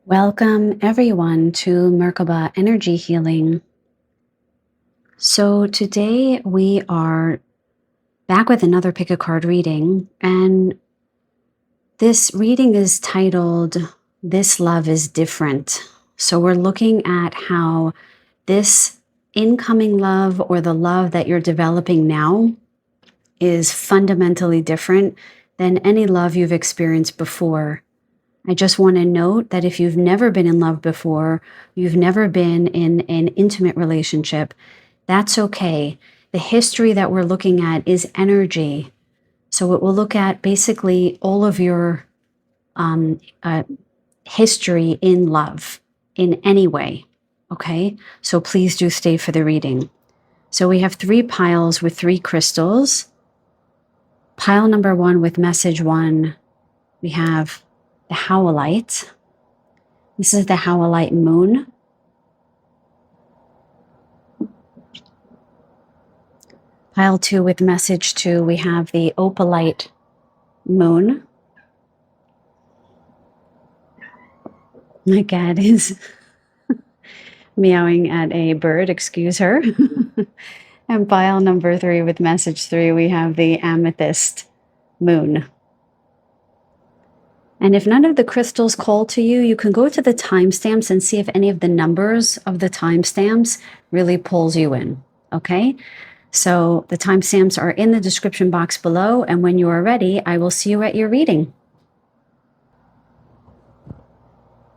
Welcome everyone to Merkaba Energy Healing. So today we are back with another pick a card reading, and this reading is titled This Love is Different. So we're looking at how this incoming love or the love that you're developing now is fundamentally different than any love you've experienced before. I just want to note that if you've never been in love before, you've never been in an intimate relationship, that's okay. The history that we're looking at is energy. So it will look at basically all of your history in love in any way. Okay, so please do stay for the reading. So we have 3 piles with 3 crystals. Pile number 1 with message 1, we have the Howlite. This is the Howlite moon. Pile 2 with message 2, we have the Opalite moon. My cat is meowing at a bird, excuse her. And pile number 3 with message 3, we have the Amethyst moon. And if none of the crystals call to you, you can go to the timestamps and see if any of the numbers of the timestamps really pulls you in, okay? So the timestamps are in the description box below, and when you are ready, I will see you at your reading.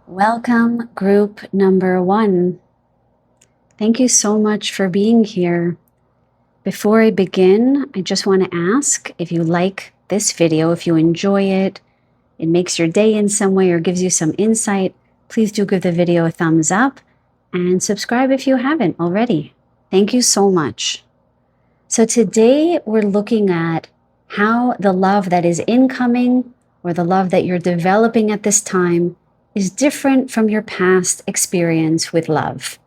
Welcome, group number 1. Thank you so much for being here. Before I begin, I just want to ask if you like this video, if you enjoy it, it makes your day in some way or gives you some insight, please do give the video a thumbs up and subscribe if you haven't already. Thank you so much. So today we're looking at how the love that is incoming or the love that you're developing at this time is different from your past experience with love,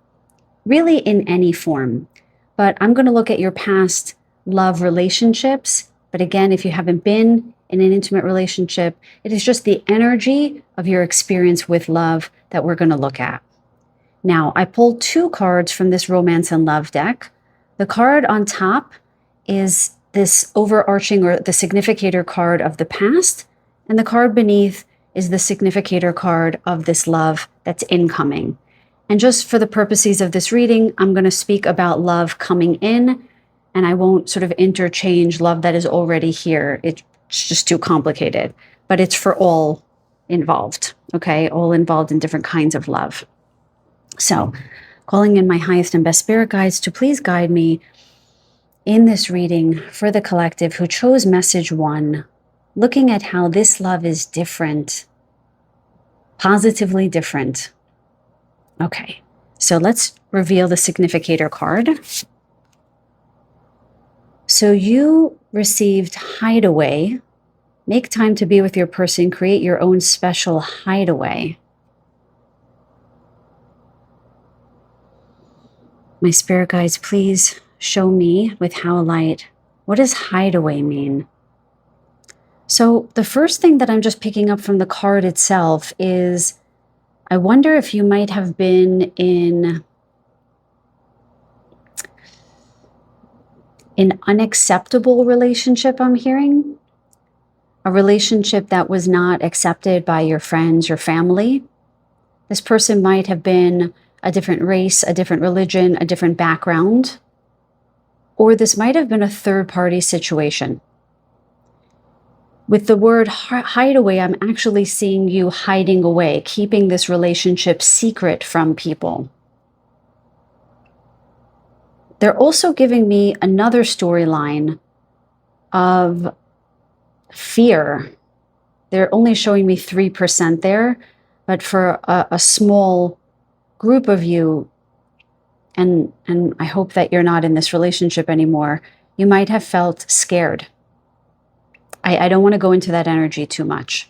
really in any form. But I'm going to look at your past love relationships. But again, if you haven't been in an intimate relationship, it is just the energy of your experience with love that we're going to look at. Now, I pulled 2 cards from this Romance and Love deck. The card on top is this overarching or the significator card of the past, and the card beneath is the significator card of this love that's incoming. And just for the purposes of this reading, I'm going to speak about love coming in, and I won't sort of interchange love that is already here. It's just too complicated, but it's for all involved, okay? All involved in different kinds of love. So, calling in my highest and best spirit guides to please guide me in this reading for the collective who chose message 1, looking at how this love is different, positively different. Okay, so let's reveal the significator card. So you received hideaway. Make time to be with your person. Create your own special hideaway. My spirit guides, please show me with Howlite, what does hideaway mean? So the first thing that I'm just picking up from the card itself is, I wonder if you might have been in an unacceptable relationship, I'm hearing. A relationship that was not accepted by your friends or family. This person might have been a different race, a different religion, a different background. Or this might have been a third-party situation. With the word hideaway, I'm actually seeing you hiding away, keeping this relationship secret from people. They're also giving me another storyline of fear. They're only showing me 3% there, but for a small group of you, and I hope that you're not in this relationship anymore, you might have felt scared. I don't want to go into that energy too much.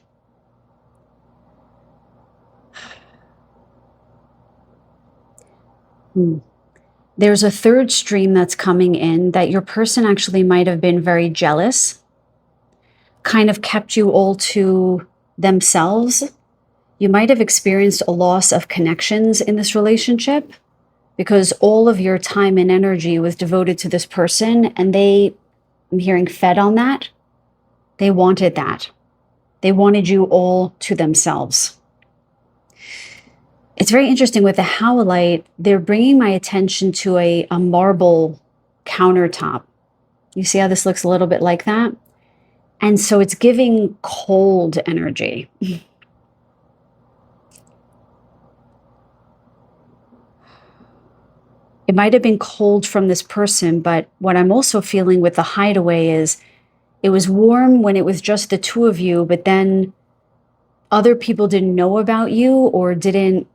There's a third stream that's coming in that your person actually might have been very jealous, kind of kept you all to themselves, You might have experienced a loss of connections in this relationship because all of your time and energy was devoted to this person, and they, I'm hearing, fed on that. They wanted that. They wanted you all to themselves. It's very interesting with the howlite, they're bringing my attention to a marble countertop. You see how this looks a little bit like that? And so it's giving cold energy. It might have been cold from this person, but what I'm also feeling with the hideaway is it was warm when it was just the two of you, but then other people didn't know about you or didn't,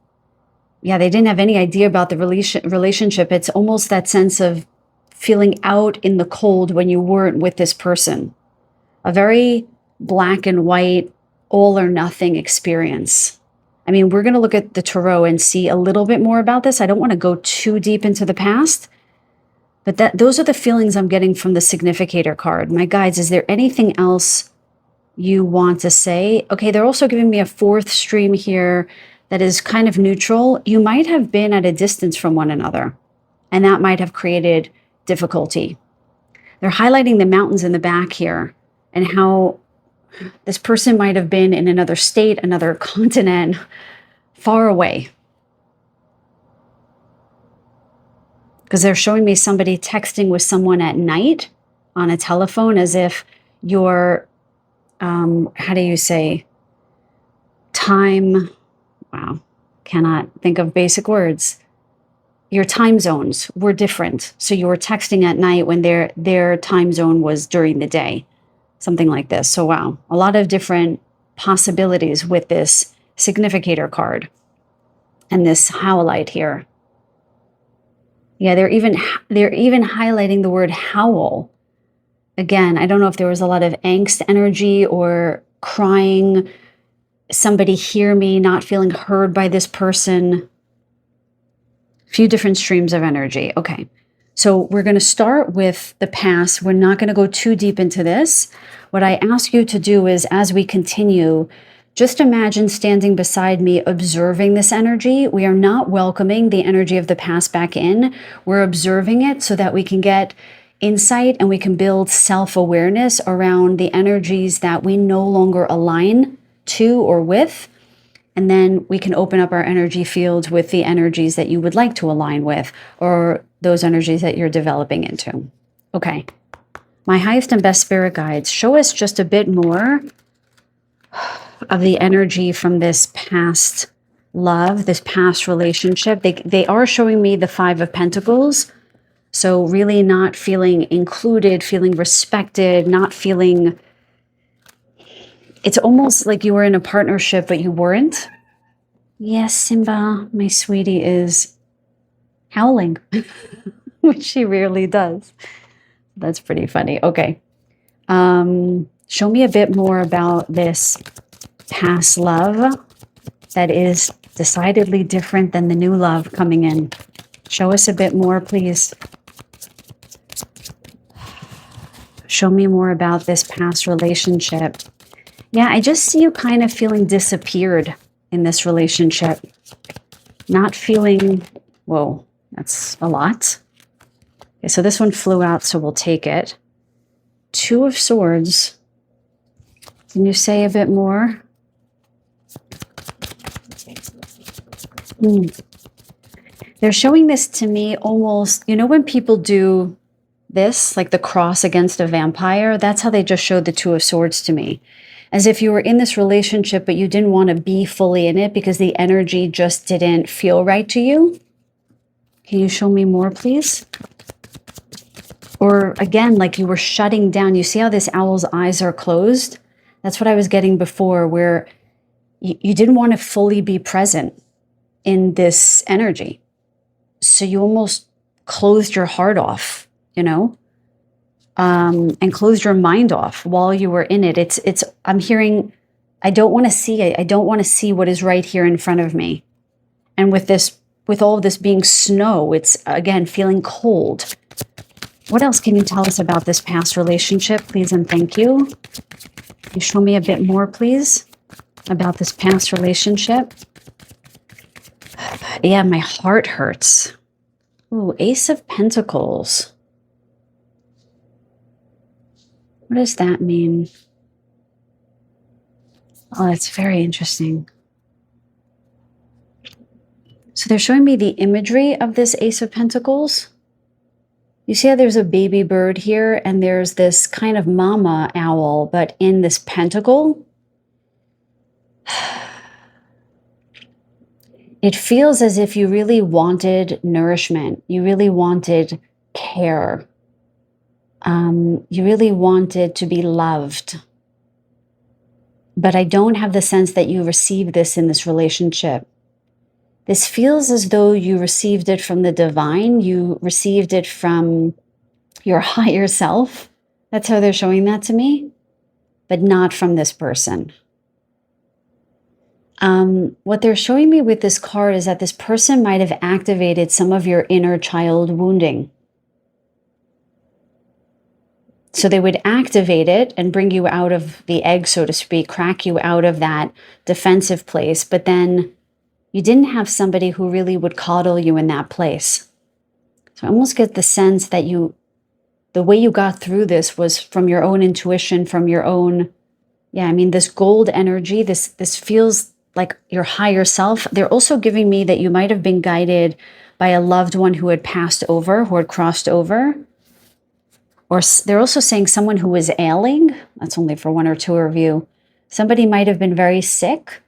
they didn't have any idea about the relationship. It's almost that sense of feeling out in the cold when you weren't with this person. A very black and white, all or nothing experience. I mean, we're going to look at the tarot and see a little bit more about this. I don't want to go too deep into the past, but those are the feelings I'm getting from the significator card. My guides, is there anything else you want to say? Okay, they're also giving me a fourth stream here that is kind of neutral. You might have been at a distance from one another, and that might have created difficulty. They're highlighting the mountains in the back here and how this person might have been in another state, another continent, far away. Because they're showing me somebody texting with someone at night on a telephone as if your, how do you say, time, wow, cannot think of basic words. Your time zones were different. So you were texting at night when their time zone was during the day. Something like this. So wow, a lot of different possibilities with this significator card and this howlite here. Yeah, they're even highlighting the word howl. Again, I don't know if there was a lot of angst energy or crying, somebody hear me, not feeling heard by this person. A few different streams of energy. Okay. So we're going to start with the past. We're not going to go too deep into this. What I ask you to do is, as we continue, just imagine standing beside me, observing this energy. We are not welcoming the energy of the past back in. We're observing it so that we can get insight and we can build self-awareness around the energies that we no longer align to or with. And then we can open up our energy field with the energies that you would like to align with, or those energies that you're developing into. Okay. My highest and best spirit guides, show us just a bit more of the energy from this past love, this past relationship. They are showing me the Five of Pentacles. So really not feeling included, feeling respected, not feeling, it's almost like you were in a partnership, but you weren't. Yes, Simba, my sweetie, is howling, which she rarely does. That's pretty funny. Okay. Show me a bit more about this past love that is decidedly different than the new love coming in. Show us a bit more, please. Show me more about this past relationship. Yeah, I just see you kind of feeling disappeared in this relationship. Not feeling, whoa, that's a lot. Okay, so this one flew out, so we'll take it. Two of Swords. Can you say a bit more? They're showing this to me almost, you know, when people do this, like the cross against a vampire, that's how they just showed the Two of Swords to me. As if you were in this relationship, but you didn't want to be fully in it because the energy just didn't feel right to you. Can you show me more, please? Or again, like you were shutting down. You see how this owl's eyes are closed? That's what I was getting before, where you didn't want to fully be present in this energy. So you almost closed your heart off, you know, and closed your mind off while you were in it. I'm hearing, I don't want to see it. I don't want to see what is right here in front of me. And with all of this being snow, it's again, feeling cold. What else can you tell us about this past relationship, please and thank you? Can you show me a bit more, please? about this past relationship. Yeah, my heart hurts. Ooh, Ace of Pentacles. What does that mean? Oh, that's very interesting. So they're showing me the imagery of this Ace of Pentacles. You see how there's a baby bird here and there's this kind of mama owl, but in this pentacle. It feels as if you really wanted nourishment. You really wanted care. You really wanted to be loved. But I don't have the sense that you received this in this relationship. This feels as though you received it from the divine. You received it from your higher self. That's how they're showing that to me, but not from this person. What they're showing me with this card is that this person might have activated some of your inner child wounding. So they would activate it and bring you out of the egg, so to speak, crack you out of that defensive place. But then you didn't have somebody who really would coddle you in that place. So I almost get the sense that the way you got through this was from your own intuition, from your own, this gold energy, this feels like your higher self. They're also giving me that you might have been guided by a loved one who had passed over, who had crossed over. Or they're also saying someone who was ailing. That's only for one or two of you. Somebody might have been very sick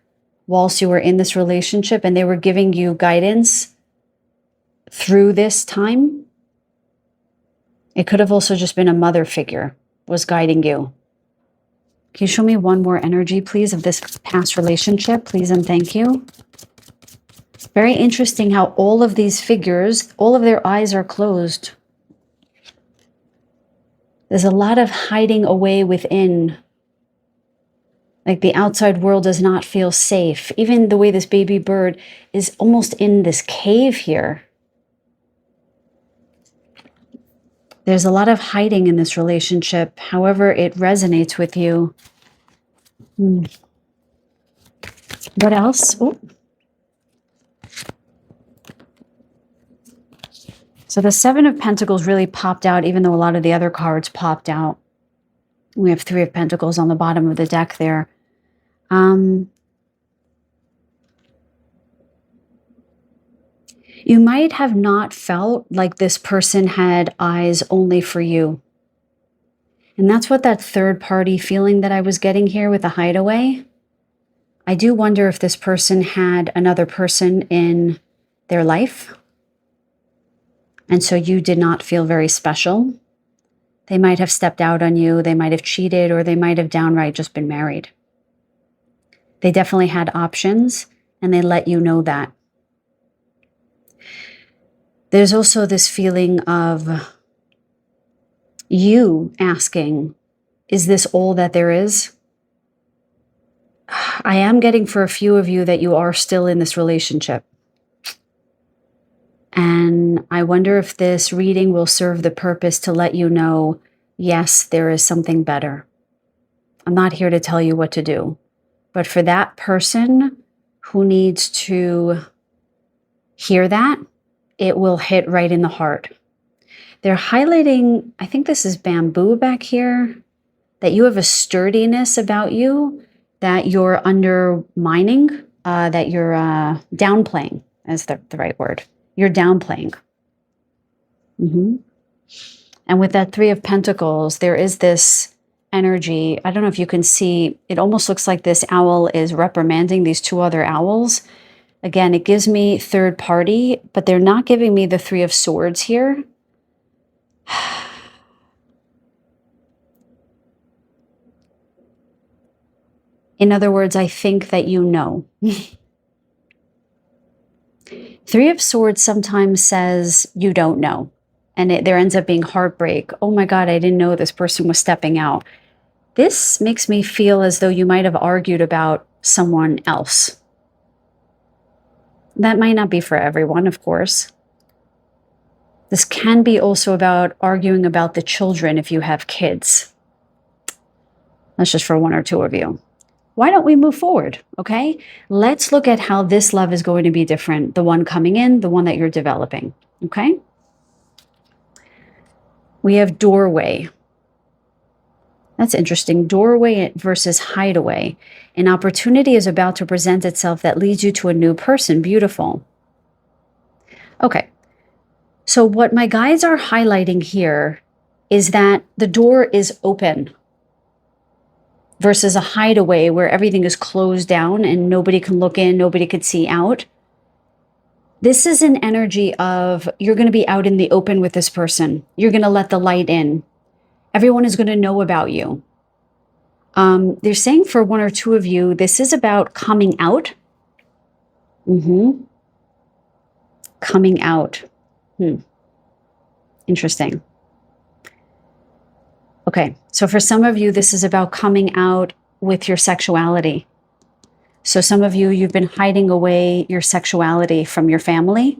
whilst you were in this relationship and they were giving you guidance through this time. It could have also just been a mother figure was guiding you. Can you show me one more energy, please, of this past relationship, please and thank you? Very interesting how all of these figures, all of their eyes are closed. There's a lot of hiding away within. Like the outside world does not feel safe. Even the way this baby bird is almost in this cave here. There's a lot of hiding in this relationship, however it resonates with you. What else? Oh. So the Seven of Pentacles really popped out, even though a lot of the other cards popped out. We have Three of Pentacles on the bottom of the deck there. You might have not felt like this person had eyes only for you. And that's what that third party feeling that I was getting here with the hideaway. I do wonder if this person had another person in their life. And so you did not feel very special. They might have stepped out on you, they might have cheated, or they might have downright just been married. They definitely had options, and they let you know that. There's also this feeling of you asking, is this all that there is? I am getting for a few of you that you are still in this relationship. And I wonder if this reading will serve the purpose to let you know, yes, there is something better. I'm not here to tell you what to do. But for that person who needs to hear that, it will hit right in the heart. They're highlighting, I think this is bamboo back here, that you have a sturdiness about you that you're undermining, that you're downplaying, is the right word. You're downplaying. And with that Three of Pentacles, there is this energy. I don't know if you can see, it almost looks like this owl is reprimanding these two other owls. Again, it gives me third party, but they're not giving me the Three of Swords here. In other words, I think that you know. Three of Swords sometimes says you don't know. And there ends up being heartbreak. Oh my God, I didn't know this person was stepping out. This makes me feel as though you might have argued about someone else. That might not be for everyone, of course. This can be also about arguing about the children if you have kids. That's just for one or two of you. why don't we move forward? Okay, let's look at how this love is going to be different. The one coming in, the one that you're developing. Okay, we have doorway. That's interesting. Doorway versus hideaway. An opportunity is about to present itself that leads you to a new person. Beautiful. Okay. So what my guides are highlighting here is that the door is open versus a hideaway where everything is closed down and nobody can look in, nobody could see out. This is an energy of you're going to be out in the open with this person. You're going to let the light in. Everyone is going to know about you. They're saying for one or two of you, this is about coming out. Coming out. Interesting. Okay, so for some of you, this is about coming out with your sexuality. So some of you, you've been hiding away your sexuality from your family.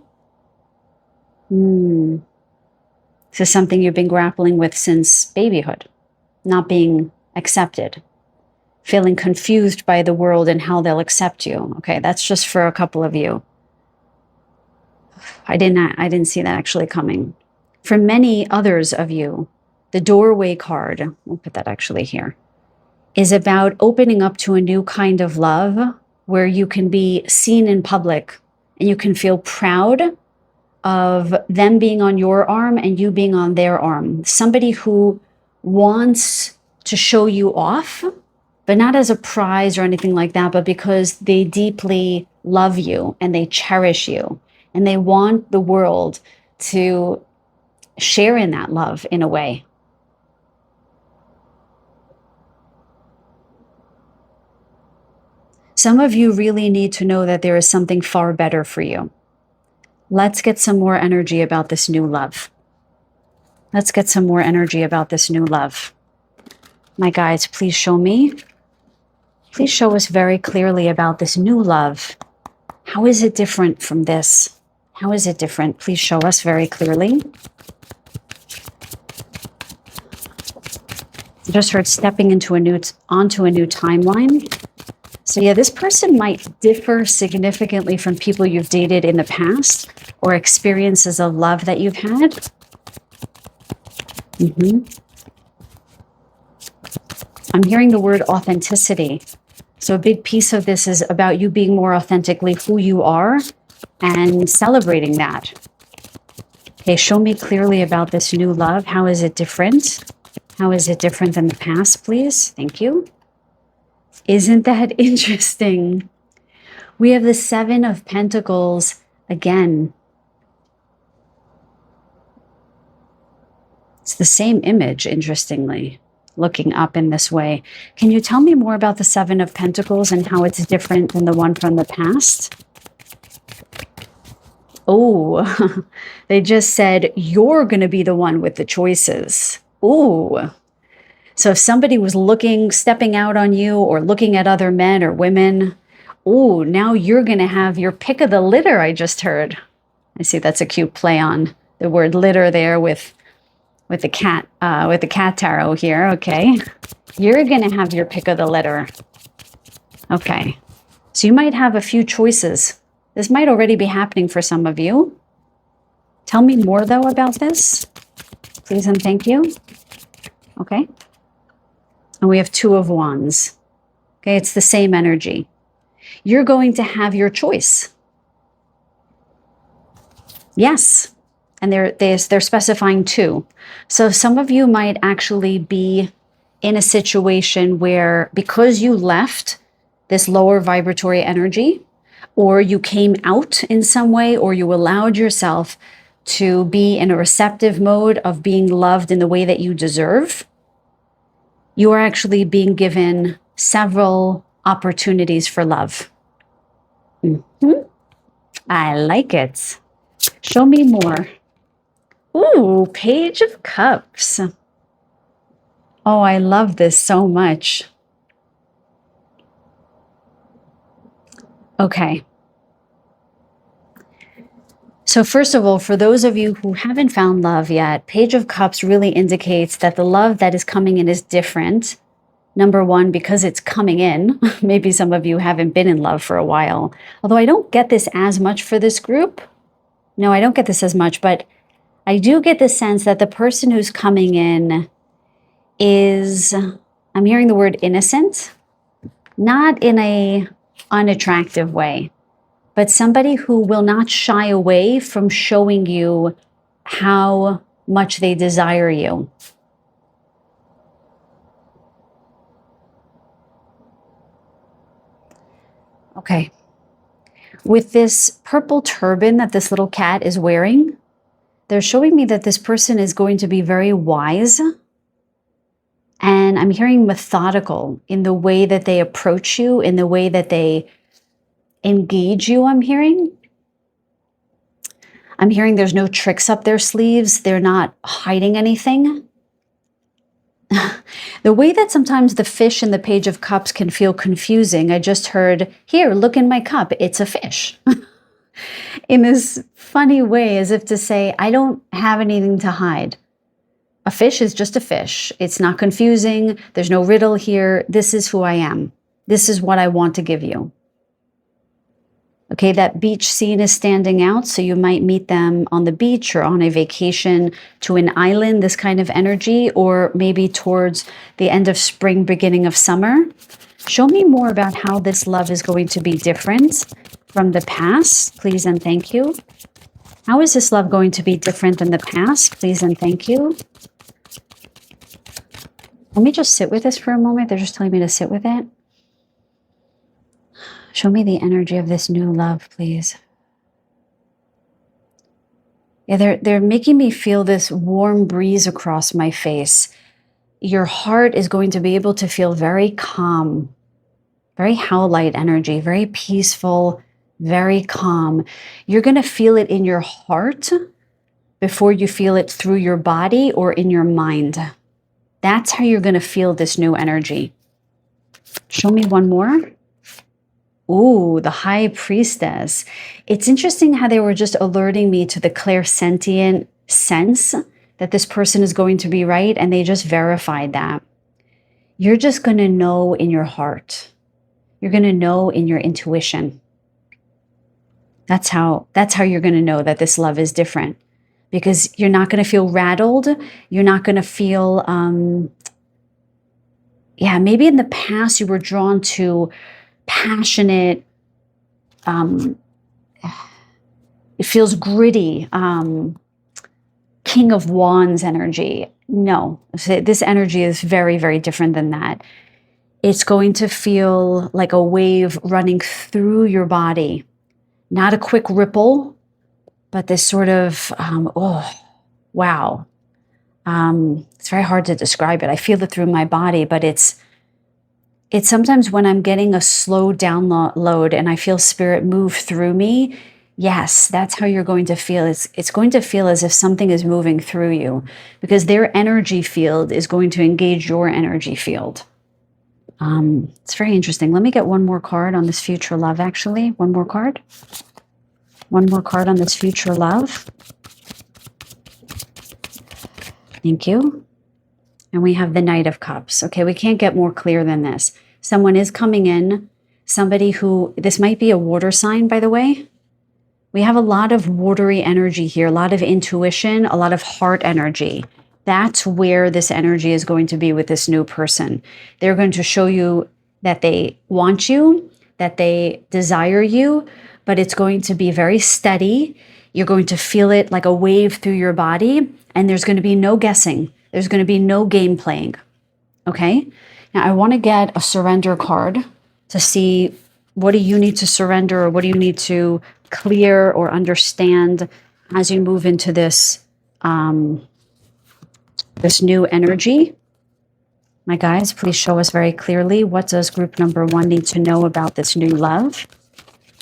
This is something you've been grappling with since babyhood, not being accepted, feeling confused by the world and how they'll accept you. Okay, that's just for a couple of you. I didn't see that actually coming. For many others of you, the doorway card, we'll put that actually here, is about opening up to a new kind of love where you can be seen in public and you can feel proud of them being on your arm and you being on their arm. Somebody who wants to show you off, but not as a prize or anything like that, but because they deeply love you and they cherish you and they want the world to share in that love in a way. Some of you really need to know that there is something far better for you. Let's get some more energy about this new love. Let's get some more energy about this new love. My guides, please show me. Please show us very clearly about this new love. How is it different from this? How is it different? Please show us very clearly. I just heard stepping onto a new timeline. So yeah, this person might differ significantly from people you've dated in the past or experiences of love that you've had. I'm hearing the word authenticity. So a big piece of this is about you being more authentically who you are and celebrating that. Okay, show me clearly about this new love. How is it different? How is it different than the past, please? Thank you. Isn't that interesting? We have the Seven of Pentacles again. It's the same image, interestingly, looking up in this way. Can you tell me more about the Seven of Pentacles and how it's different than the one from the past? Oh, they just said, you're going to be the one with the choices. Ooh. So if somebody was stepping out on you or looking at other men or women, oh, now you're going to have your pick of the litter, I just heard. I see that's a cute play on the word litter there with the cat tarot here. Okay. You're going to have your pick of the litter. Okay. So you might have a few choices. This might already be happening for some of you. Tell me more, though, about this, please and thank you. Okay. And we have Two of Wands. Okay, it's the same energy. You're going to have your choice. Yes. And they're specifying two. So some of you might actually be in a situation where because you left this lower vibratory energy, or you came out in some way, or you allowed yourself to be in a receptive mode of being loved in the way that you deserve, you are actually being given several opportunities for love. I like it. Show me more. Ooh, Page of Cups. Oh, I love this so much. Okay. So first of all, for those of you who haven't found love yet, Page of Cups really indicates that the love that is coming in is different. Number one, because it's coming in. Maybe some of you haven't been in love for a while. Although I don't get this as much for this group. No, I don't get this as much, but I do get the sense that the person who's coming in is, I'm hearing the word innocent, not in a unattractive way, but somebody who will not shy away from showing you how much they desire you. Okay. With this purple turban that this little cat is wearing, they're showing me that this person is going to be very wise. And I'm hearing methodical in the way that they approach you, in the way that they engage you, I'm hearing. There's no tricks up their sleeves. They're not hiding anything. The way that sometimes the fish in the Page of Cups can feel confusing, I just heard, here, look in my cup, it's a fish. In this funny way, as if to say, I don't have anything to hide. A fish is just a fish. It's not confusing. There's no riddle here. This is who I am. This is what I want to give you. Okay, that beach scene is standing out, so you might meet them on the beach or on a vacation to an island, this kind of energy, or maybe towards the end of spring, beginning of summer. Show me more about how this love is going to be different from the past, please and thank you. How is this love going to be different than the past, please and thank you? Let me just sit with this for a moment. They're just telling me to sit with it. Show me the energy of this new love, please. Yeah, they're making me feel this warm breeze across my face. Your heart is going to be able to feel very calm, very howlite energy, very peaceful, very calm. You're going to feel it in your heart before you feel it through your body or in your mind. That's how you're going to feel this new energy. Show me one more. Ooh, the High Priestess. It's interesting how they were just alerting me to the clairsentient sense that this person is going to be right, and they just verified that. You're just going to know in your heart. You're going to know in your intuition. That's how you're going to know that this love is different, because you're not going to feel rattled. You're not going to feel, maybe in the past you were drawn to passionate, it feels gritty, King of Wands energy. No, this energy is very, very different than that. It's going to feel like a wave running through your body, not a quick ripple, but this sort of, wow. It's very hard to describe it. I feel it through my body, but it's sometimes when I'm getting a slow download and I feel spirit move through me. Yes, that's how you're going to feel. It's going to feel as if something is moving through you, because their energy field is going to engage your energy field. It's very interesting. Let me get one more card on this future love, actually. One more card. One more card on this future love. Thank you. And we have the Knight of Cups. Okay, we can't get more clear than this. Someone is coming in. Somebody who, this might be a water sign, by the way. We have a lot of watery energy here, a lot of intuition, a lot of heart energy. That's where this energy is going to be with this new person. They're going to show you that they want you, that they desire you, but it's going to be very steady. You're going to feel it like a wave through your body, and there's going to be no guessing. There's going to be no game playing. Okay? Now, I want to get a surrender card to see, what do you need to surrender, or what do you need to clear or understand as you move into this, this new energy. My guys, please show us very clearly, what does group number 1 need to know about this new love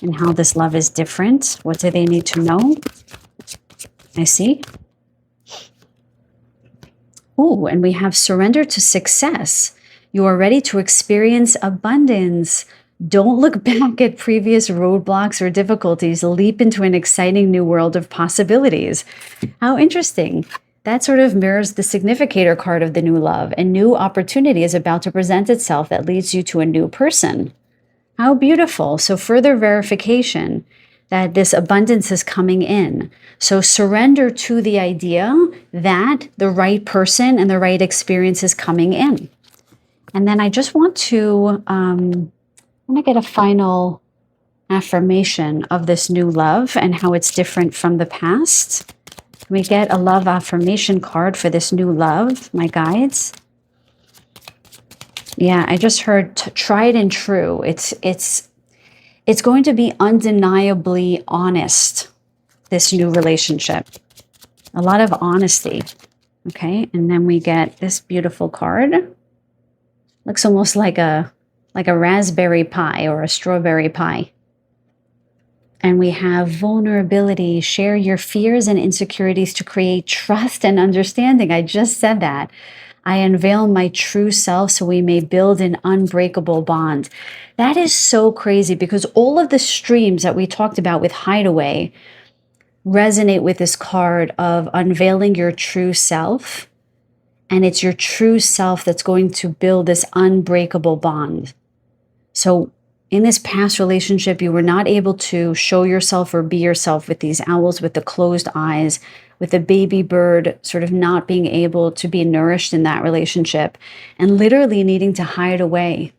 and how this love is different? What do they need to know? I see. Oh, and we have surrender to success. You are ready to experience abundance. Don't look back at previous roadblocks or difficulties. Leap into an exciting new world of possibilities. How interesting. that sort of mirrors the significator card of the new love. A new opportunity is about to present itself that leads you to a new person. How beautiful. So further verification that this abundance is coming in. So surrender to the idea that the right person and the right experience is coming in. And then I just want to get a final affirmation of this new love and how it's different from the past. We get a love affirmation card for this new love, my guides. Yeah, I just heard tried and true. It's going to be undeniably honest, this new relationship. A lot of honesty. Okay, and then we get this beautiful card. Looks almost like a raspberry pie or a strawberry pie. And we have vulnerability. Share your fears and insecurities to create trust and understanding. I just said that. I unveil my true self so we may build an unbreakable bond. That is so crazy because all of the streams that we talked about with Hideaway resonate with this card of unveiling your true self. And it's your true self that's going to build this unbreakable bond. So in this past relationship, you were not able to show yourself or be yourself with these owls with the closed eyes, with the baby bird sort of not being able to be nourished in that relationship and literally needing to hide away.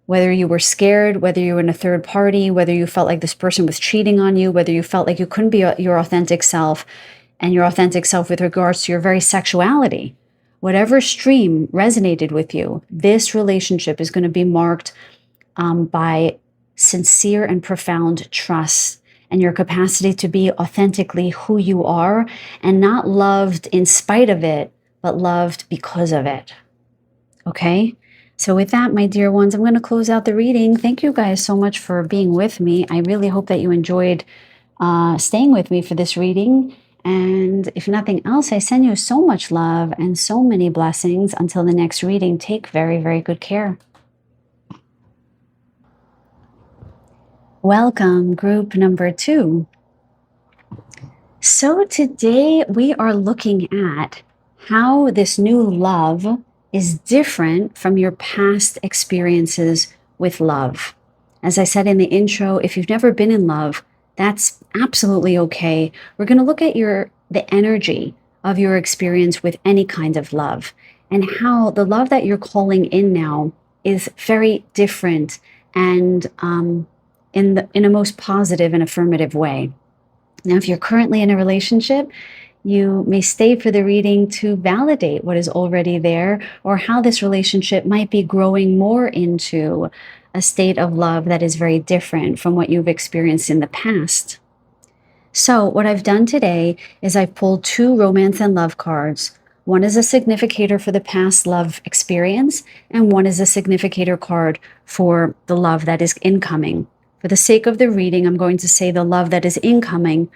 Whether you were scared, whether you were in a third party, whether you felt like this person was cheating on you, whether you felt like you couldn't be your authentic self and your authentic self with regards to your very sexuality. Whatever stream resonated with you, this relationship is going to be marked by sincere and profound trust and your capacity to be authentically who you are and not loved in spite of it, but loved because of it. Okay? So with that, my dear ones, I'm going to close out the reading. Thank you guys so much for being with me. I really hope that you enjoyed staying with me for this reading. And if nothing else, I send you so much love and so many blessings. Until the next reading, take very, very good care. Welcome, group number 2. So today we are looking at how this new love is different from your past experiences with love. As I said in the intro, if you've never been in love, that's absolutely okay. We're going to look at the energy of your experience with any kind of love and how the love that you're calling in now is very different and in a most positive and affirmative way. Now, if you're currently in a relationship, you may stay for the reading to validate what is already there or how this relationship might be growing more into a state of love that is very different from what you've experienced in the past. So what I've done today is I've pulled 2 romance and love cards. One is a significator for the past love experience, and one is a significator card for the love that is incoming. For the sake of the reading, I'm going to say the love that is incoming,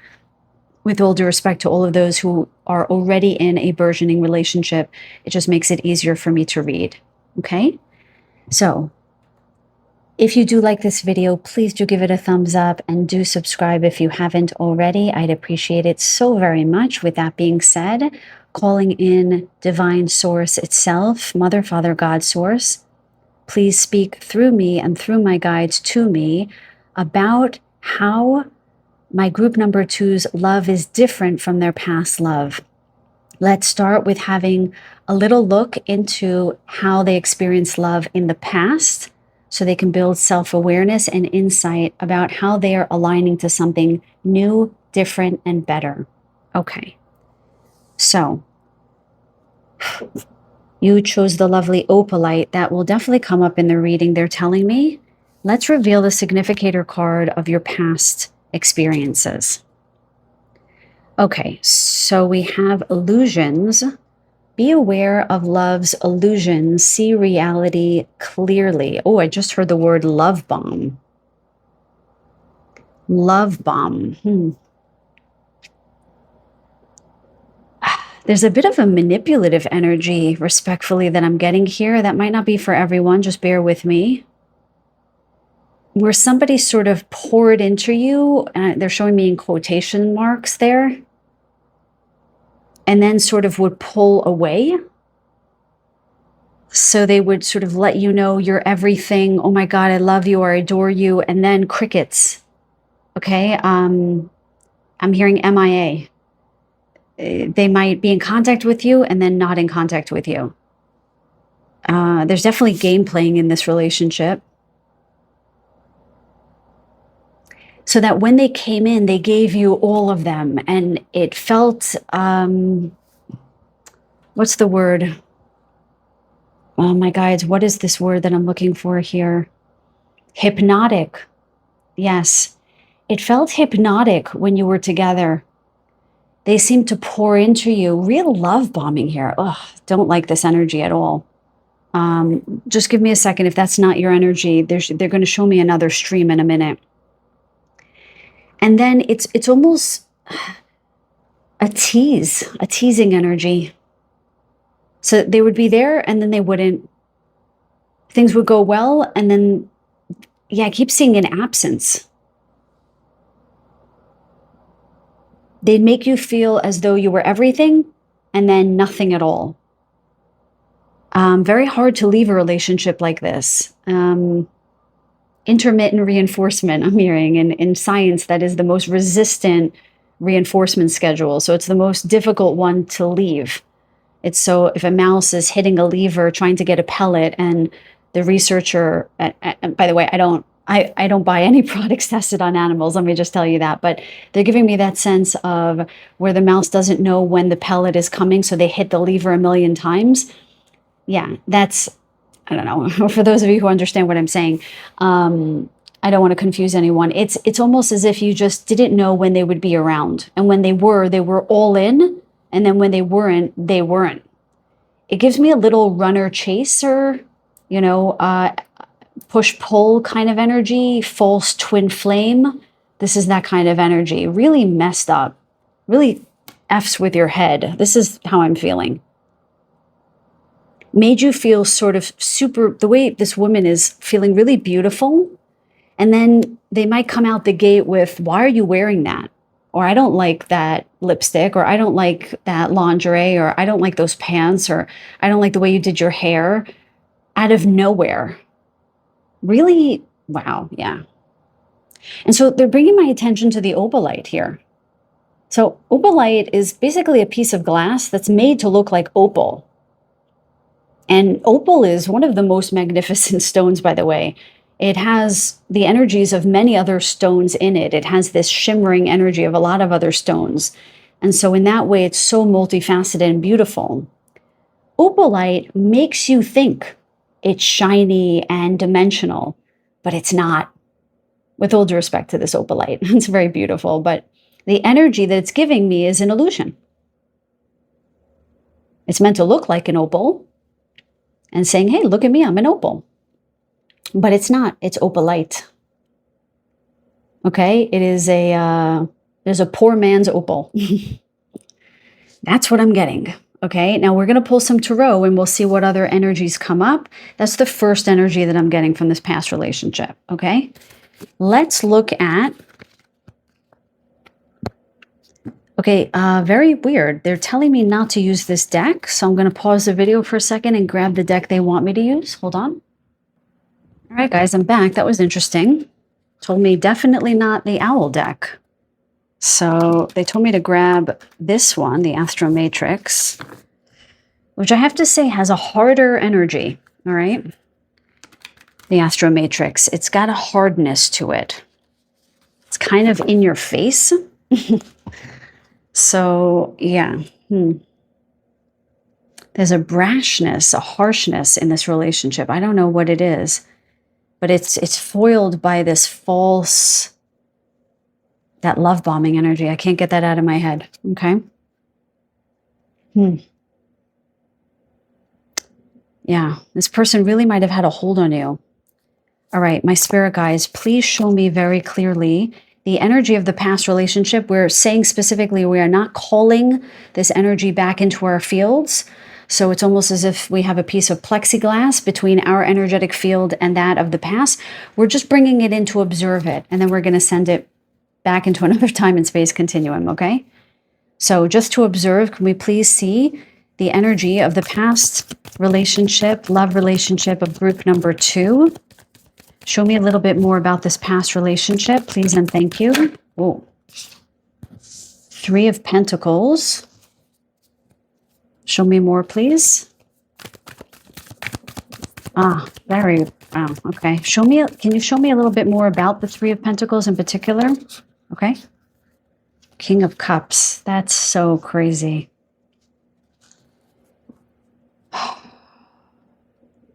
with all due respect to all of those who are already in a burgeoning relationship. It just makes it easier for me to read. Okay? So, if you do like this video, please do give it a thumbs up and do subscribe if you haven't already. I'd appreciate it so very much. With that being said, calling in Divine Source itself, Mother, Father, God, Source, please speak through me and through my guides to me about how my group number 2's love is different from their past love. Let's start with having a little look into how they experienced love in the past so they can build self-awareness and insight about how they are aligning to something new, different, and better. Okay. So, you chose the lovely opalite. That will definitely come up in the reading, they're telling me. Let's reveal the significator card of your past experiences. Okay, so we have illusions. Be aware of love's illusions. See reality clearly. Oh, I just heard the word love bomb. Love bomb. There's a bit of a manipulative energy, respectfully, that I'm getting here. That might not be for everyone. Just bear with me. Where somebody sort of poured into you, they're showing me in quotation marks there. and then sort of would pull away. So they would sort of let you know you're everything. Oh my God, I love you or I adore you. And then crickets. Okay. I'm hearing MIA. They might be in contact with you and then not in contact with you. There's definitely game playing in this relationship. So that when they came in, they gave you all of them. And it felt, what's the word? Oh my guides, what is this word that I'm looking for here? Hypnotic. Yes. It felt hypnotic when you were together. They seemed to pour into you. Real love bombing here. Ugh, don't like this energy at all. Just give me a second. If that's not your energy, they're going to show me another stream in a minute. And then it's almost a teasing energy. So they would be there and then they wouldn't. Things would go well and then, yeah, I keep seeing an absence. They'd make you feel as though you were everything and then nothing at all. Very hard to leave a relationship like this. Intermittent reinforcement, I'm hearing. In science, that is the most resistant reinforcement schedule. So it's the most difficult one to leave. It's so if a mouse is hitting a lever trying to get a pellet and the researcher, and by the way, I don't buy any products tested on animals. Let me just tell you that. But they're giving me that sense of where the mouse doesn't know when the pellet is coming. So they hit the lever a million times. Yeah, that's, I don't know. For those of you who understand what I'm saying, I don't want to confuse anyone. It's almost as if you just didn't know when they would be around. And when they were all in. And then when they weren't, they weren't. It gives me a little runner chaser, push-pull kind of energy, false twin flame. This is that kind of energy. Really messed up. Really F's with your head. This is how I'm feeling. Made you feel sort of super, the way this woman is feeling really beautiful. And then they might come out the gate with, why are you wearing that? Or I don't like that lipstick, or I don't like that lingerie, or I don't like those pants, or I don't like the way you did your hair, out of nowhere. Really, wow, yeah. And so they're bringing my attention to the opalite here. So opalite is basically a piece of glass that's made to look like opal. And opal is one of the most magnificent stones, by the way. It has the energies of many other stones in it. It has this shimmering energy of a lot of other stones. And so in that way, it's so multifaceted and beautiful. Opalite makes you think it's shiny and dimensional, but it's not. With all due respect to this opalite, it's very beautiful, but the energy that it's giving me is an illusion. It's meant to look like an opal and saying, hey, look at me, I'm an opal. But it's not, it's opalite. Okay, it is there's a poor man's opal. That's what I'm getting. Okay, now we're going to pull some tarot and we'll see what other energies come up. That's the first energy that I'm getting from this past relationship. Okay, let's look at, okay, very weird. They're telling me not to use this deck. So I'm going to pause the video for a second and grab the deck they want me to use. Hold on. All right, guys, I'm back. That was interesting. Told me definitely not the owl deck. So they told me to grab this one, the Astro Matrix, which I have to say has a harder energy, all right? The Astro Matrix, it's got a hardness to it. It's kind of in your face. So, yeah. There's a brashness, a harshness in this relationship. I don't know what it is. But it's foiled by this false, that love bombing energy. I can't get that out of my head. Okay. Yeah, this person really might have had a hold on you. All right, my spirit guides, please show me very clearly the energy of the past relationship. We're saying specifically we are not calling this energy back into our fields. So it's almost as if we have a piece of plexiglass between our energetic field and that of the past. We're just bringing it in to observe it. And then we're going to send it back into another time and space continuum, okay? So just to observe, can we please see the energy of the past relationship, love relationship of group number 2? Show me a little bit more about this past relationship, please and thank you. Oh, 3 of Pentacles. Show me more, please. Very, okay. Can you show me a little bit more about the 3 of Pentacles in particular? Okay. King of Cups. That's so crazy.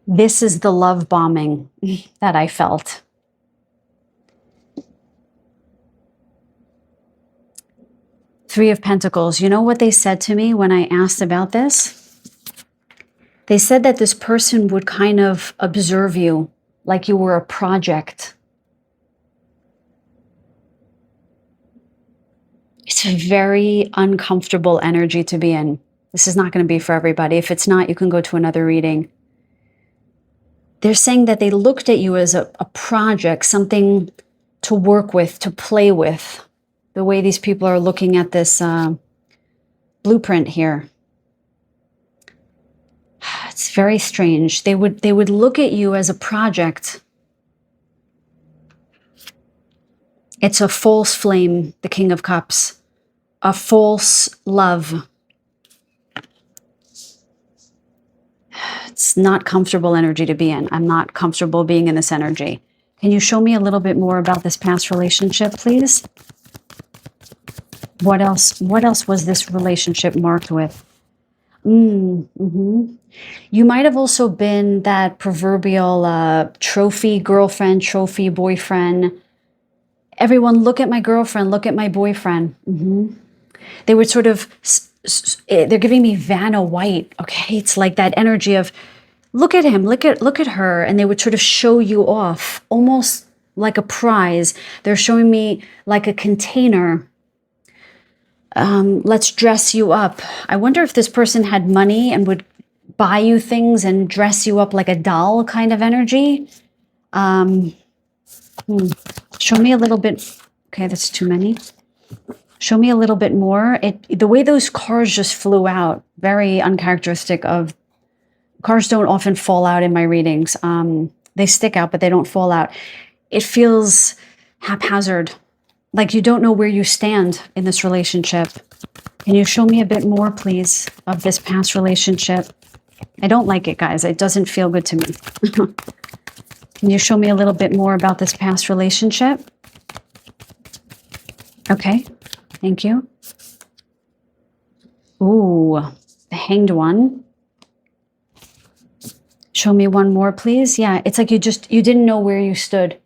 This is the love bombing that I felt. Three of Pentacles. You know what they said to me when I asked about this? They said that this person would kind of observe you like you were a project. It's a very uncomfortable energy to be in. This is not going to be for everybody. If it's not, you can go to another reading. They're saying that they looked at you as a project, something to work with, to play with. The way these people are looking at this blueprint here. It's very strange. They would look at you as a project. It's a false flame, the King of Cups. A false love. It's not comfortable energy to be in. I'm not comfortable being in this energy. Can you show me a little bit more about this past relationship, please? What else was this relationship marked with? You might have also been that proverbial trophy girlfriend, trophy boyfriend. Everyone, look at my girlfriend, look at my boyfriend. They would sort of, they're giving me Vanna White, okay? It's like that energy of, look at him, look at her, and they would sort of show you off, almost like a prize. They're showing me like a container. Let's dress you up. I wonder if this person had money and would buy you things and dress you up like a doll kind of energy. Show me a little bit. Okay, that's too many. Show me a little bit more. The way those cards just flew out, very uncharacteristic of, cards don't often fall out in my readings. They stick out, but they don't fall out. It feels haphazard. Like you don't know where you stand in this relationship. Can you show me a bit more, please, of this past relationship? I don't like it, guys. It doesn't feel good to me. Can you show me a little bit more about this past relationship? Okay, thank you. Ooh, the Hanged One. Show me one more, please. Yeah, it's like you didn't know where you stood.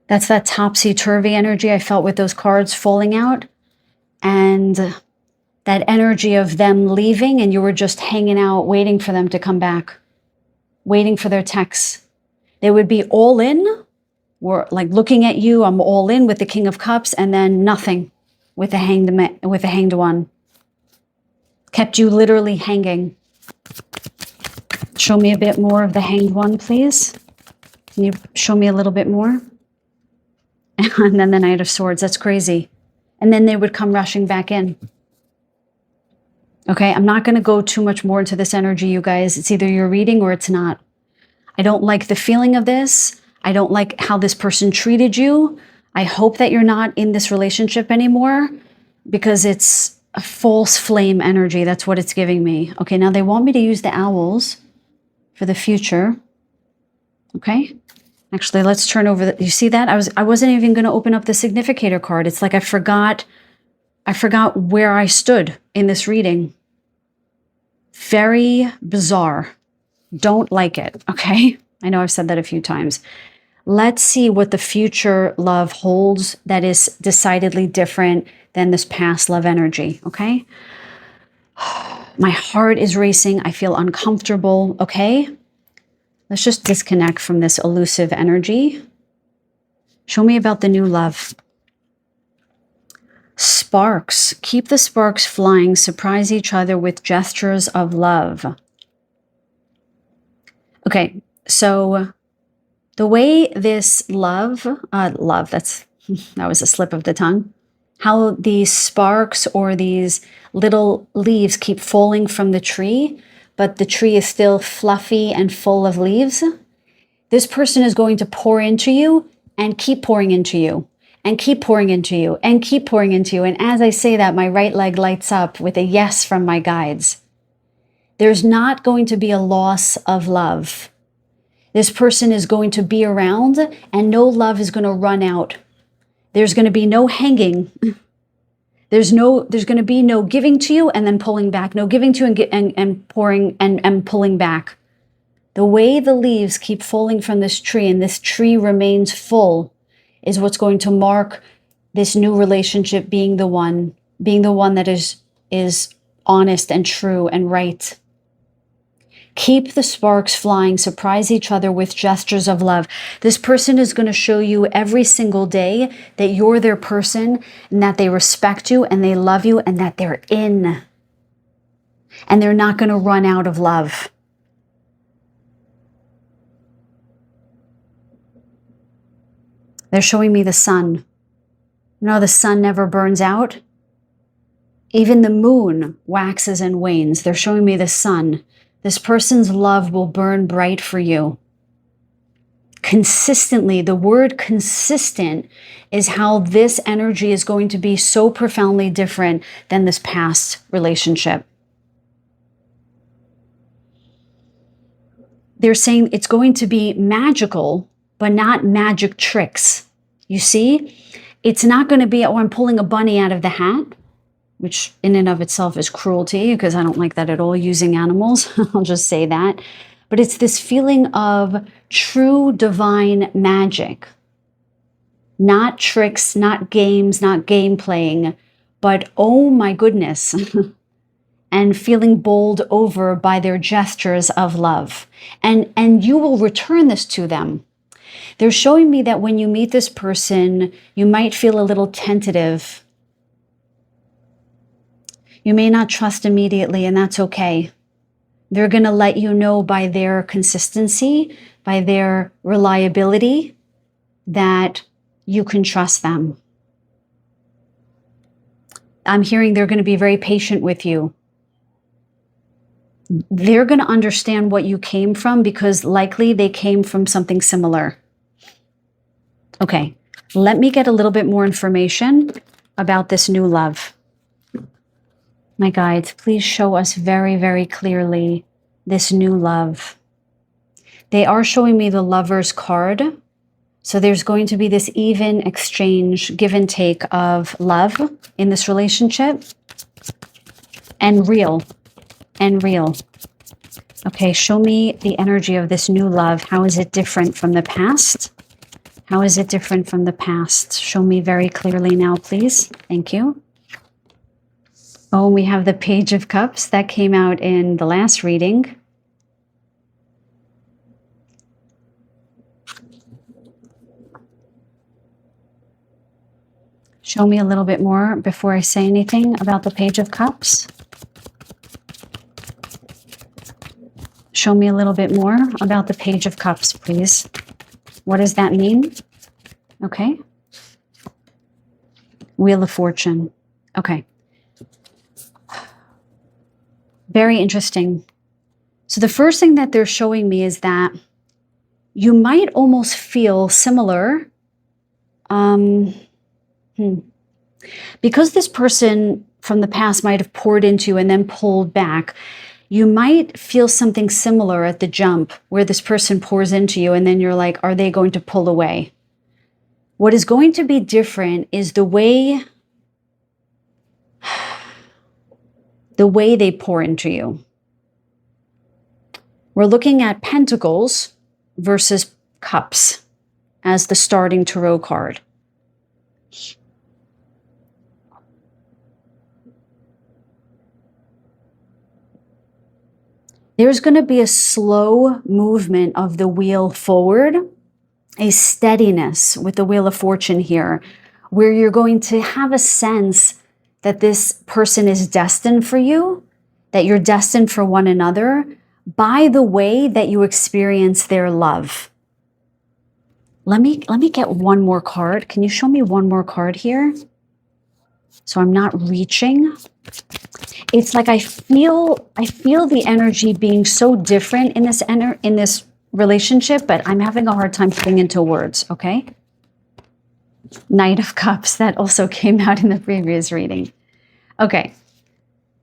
That's that topsy-turvy energy I felt with those cards falling out. And that energy of them leaving and you were just hanging out, waiting for them to come back. Waiting for their texts. They would be all in, or like looking at you, I'm all in with the King of Cups, and then nothing with the Hanged One. Kept you literally hanging. Show me a bit more of the Hanged One, please. Can you show me a little bit more? And then the Knight of Swords, that's crazy. And then they would come rushing back in. Okay, I'm not going to go too much more into this energy, you guys. It's either you're reading or it's not. I don't like the feeling of this. I don't like how this person treated you. I hope that you're not in this relationship anymore because it's a false flame energy. That's what it's giving me. Okay, now they want me to use the owls for the future. Okay. Actually, let's turn over you see that? I wasn't even going to open up the significator card. It's like I forgot where I stood in this reading. Very bizarre. Don't like it, okay? I know I've said that a few times. Let's see what the future love holds that is decidedly different than this past love energy, okay? My heart is racing. I feel uncomfortable, okay? Let's just disconnect from this elusive energy. Show me about the new love. Sparks. Keep the sparks flying. Surprise each other with gestures of love. Okay, so the way this that was a slip of the tongue. how these sparks or these little leaves keep falling from the tree, but the tree is still fluffy and full of leaves. This person is going to pour into you and keep pouring into you and keep pouring into you and keep pouring into you. And as I say that, my right leg lights up with a yes from my guides. There's not going to be a loss of love. This person is going to be around and no love is going to run out. There's going to be no hanging. There's going to be no giving to you and then pulling back. No giving to you and pouring and pulling back. The way the leaves keep falling from this tree and this tree remains full is what's going to mark this new relationship being the one that is honest and true and right. Keep the sparks flying. Surprise each other with gestures of love. This person is going to show you every single day that you're their person and that they respect you and they love you and that they're in. And they're not going to run out of love. They're showing me the sun. No, the sun never burns out. Even the moon waxes and wanes. They're showing me the sun. This person's love will burn bright for you. Consistently, the word consistent is how this energy is going to be so profoundly different than this past relationship. They're saying it's going to be magical, but not magic tricks. You see, it's not going to be, oh, I'm pulling a bunny out of the hat, which in and of itself is cruelty because I don't like that at all, using animals. I'll just say that. But it's this feeling of true divine magic. Not tricks, not games, not game playing, but oh my goodness. And feeling bowled over by their gestures of love. And you will return this to them. They're showing me that when you meet this person, you might feel a little tentative. You may not trust immediately, and that's okay. They're going to let you know by their consistency, by their reliability, that you can trust them. I'm hearing they're going to be very patient with you. They're going to understand what you came from because likely they came from something similar. Okay, let me get a little bit more information about this new love. My guides, please show us very, very clearly this new love. They are showing me the Lover's card. So there's going to be this even exchange, give and take of love in this relationship. And real. Okay, show me the energy of this new love. How is it different from the past? How is it different from the past? Show me very clearly now, please. Thank you. Oh, we have the Page of Cups that came out in the last reading. Show me a little bit more before I say anything about the Page of Cups. Show me a little bit more about the Page of Cups, please. What does that mean? Okay. Wheel of Fortune. Okay. Very interesting. So the first thing that they're showing me is that you might almost feel similar. Because this person from the past might have poured into you and then pulled back, you might feel something similar at the jump where this person pours into you and then you're like, are they going to pull away? What is going to be different is the way they pour into you. We're looking at Pentacles versus Cups as the starting tarot card. There's going to be a slow movement of the wheel forward, a steadiness with the Wheel of Fortune here, where you're going to have a sense that this person is destined for you, that you're destined for one another by the way that you experience their love. Let me get one more card. Can you show me one more card here? so I'm not reaching. It's like I feel the energy being so different in this relationship, but I'm having a hard time putting into words, okay? Knight of Cups, that also came out in the previous reading. Okay,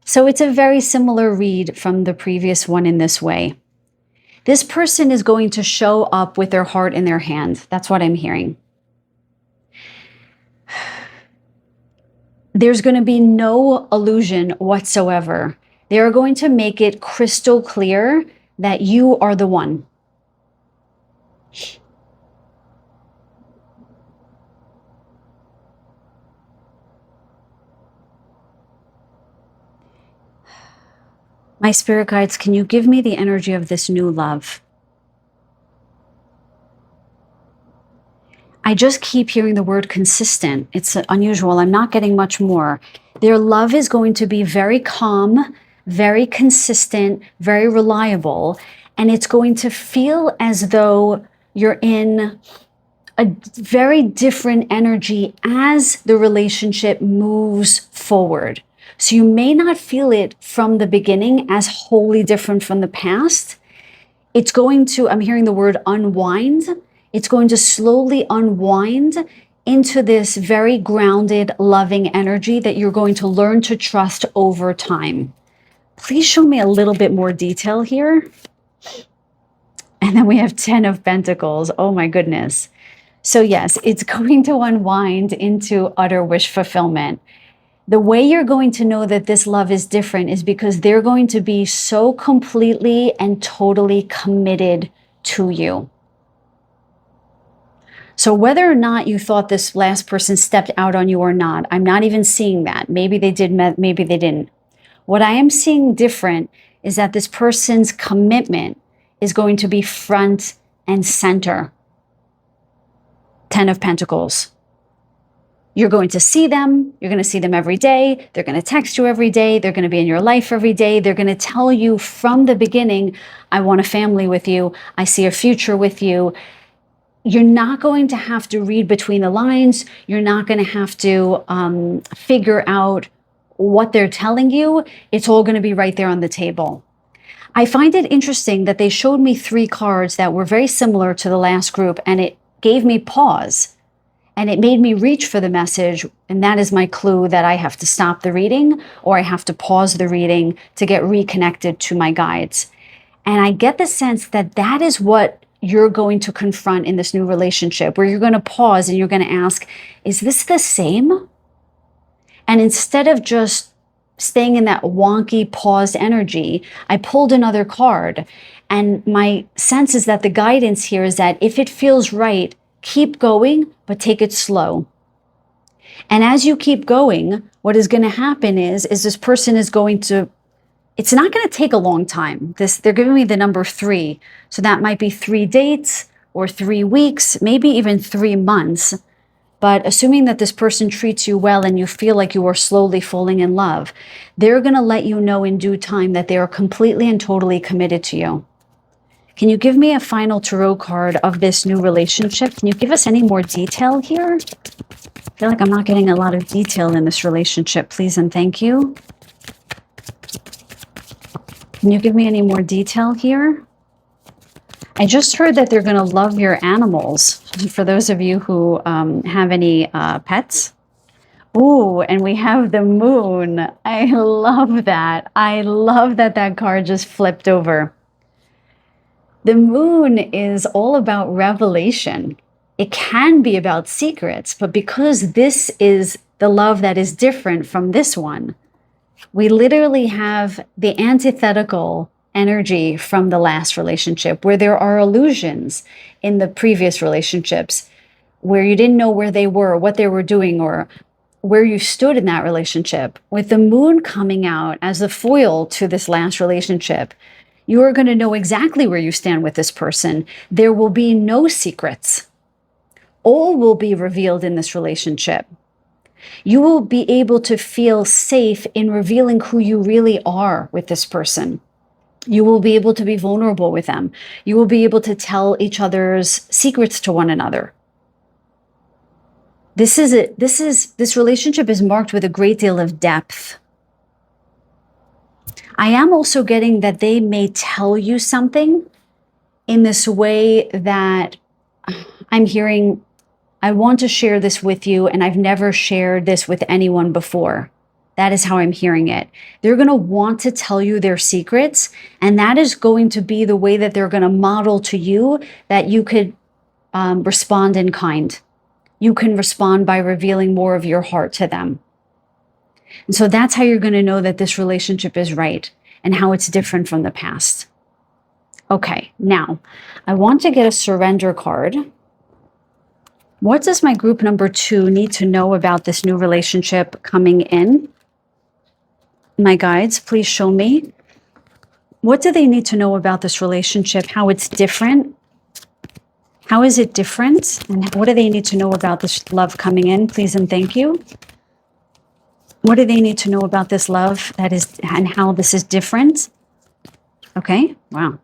so it's a very similar read from the previous one in this way. This person is going to show up with their heart in their hand. That's what I'm hearing. There's going to be no illusion whatsoever. They are going to make it crystal clear that you are the one. My spirit guides, can you give me the energy of this new love? I just keep hearing the word consistent. It's unusual. I'm not getting much more. Their love is going to be very calm, very consistent, very reliable, and it's going to feel as though you're in a very different energy as the relationship moves forward. So you may not feel it from the beginning as wholly different from the past. It's going to, I'm hearing the word unwind. It's going to slowly unwind into this very grounded, loving energy that you're going to learn to trust over time. Please show me a little bit more detail here. And then we have 10 of Pentacles. Oh my goodness. So yes, it's going to unwind into utter wish fulfillment. The way you're going to know that this love is different is because they're going to be so completely and totally committed to you. So whether or not you thought this last person stepped out on you or not, I'm not even seeing that. Maybe they did, maybe they didn't. What I am seeing different is that this person's commitment is going to be front and center. 10 of Pentacles. You're going to see them. You're going to see them every day. They're going to text you every day. They're going to be in your life every day. They're going to tell you from the beginning, I want a family with you. I see a future with you. You're not going to have to read between the lines. You're not going to have to figure out what they're telling you. It's all going to be right there on the table. I find it interesting that they showed me 3 cards that were very similar to the last group, and it gave me pause. And it made me reach for the message, and that is my clue that I have to stop the reading or I have to pause the reading to get reconnected to my guides. And I get the sense that that is what you're going to confront in this new relationship, where you're going to pause and you're going to ask, is this the same? And instead of just staying in that wonky paused energy, I pulled another card. And my sense is that the guidance here is that if it feels right, keep going, but take it slow. And as you keep going, what is going to happen is this person is going to, it's not going to take a long time. They're giving me the number 3. So that might be 3 dates or 3 weeks, maybe even 3 months. But assuming that this person treats you well and you feel like you are slowly falling in love, they're going to let you know in due time that they are completely and totally committed to you. Can you give me a final tarot card of this new relationship? Can you give us any more detail here? I feel like I'm not getting a lot of detail in this relationship. Please and thank you. Can you give me any more detail here? I just heard that they're going to love your animals. For those of you who have any pets. Ooh, and we have the moon. I love that. I love that that card just flipped over. The moon is all about revelation. It can be about secrets, but because this is the love that is different from this one, we literally have the antithetical energy from the last relationship, where there are illusions in the previous relationships, where you didn't know where they were, what they were doing, or where you stood in that relationship. With the moon coming out as a foil to this last relationship, you are going to know exactly where you stand with this person. There will be no secrets. All will be revealed in this relationship. You will be able to feel safe in revealing who you really are with this person. You will be able to be vulnerable with them. You will be able to tell each other's secrets to one another. This relationship is marked with a great deal of depth. I am also getting that they may tell you something in this way that I'm hearing, I want to share this with you, and I've never shared this with anyone before. That is how I'm hearing it. They're going to want to tell you their secrets, and that is going to be the way that they're going to model to you that you could respond in kind. You can respond by revealing more of your heart to them. And so that's how you're going to know that this relationship is right and how it's different from the past. Okay, now I want to get a surrender card. What does my group number 2 need to know about this new relationship coming in? My guides, please show me. What do they need to know about this relationship? How it's different? How is it different? And what do they need to know about this love coming in? Please and thank you. What do they need to know about this love that is, and how this is different? Okay, wow.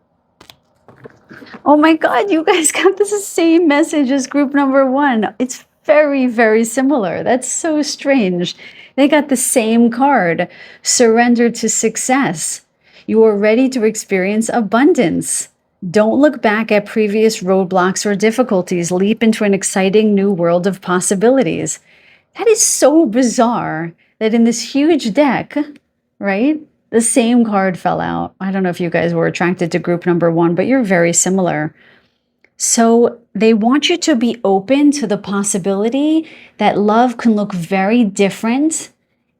Oh my God, you guys got the same message as group number 1. It's very, very similar. That's so strange. They got the same card, surrender to success. You are ready to experience abundance. Don't look back at previous roadblocks or difficulties. Leap into an exciting new world of possibilities. That is so bizarre that in this huge deck, right? The same card fell out. I don't know if you guys were attracted to group number 1, but you're very similar. So they want you to be open to the possibility that love can look very different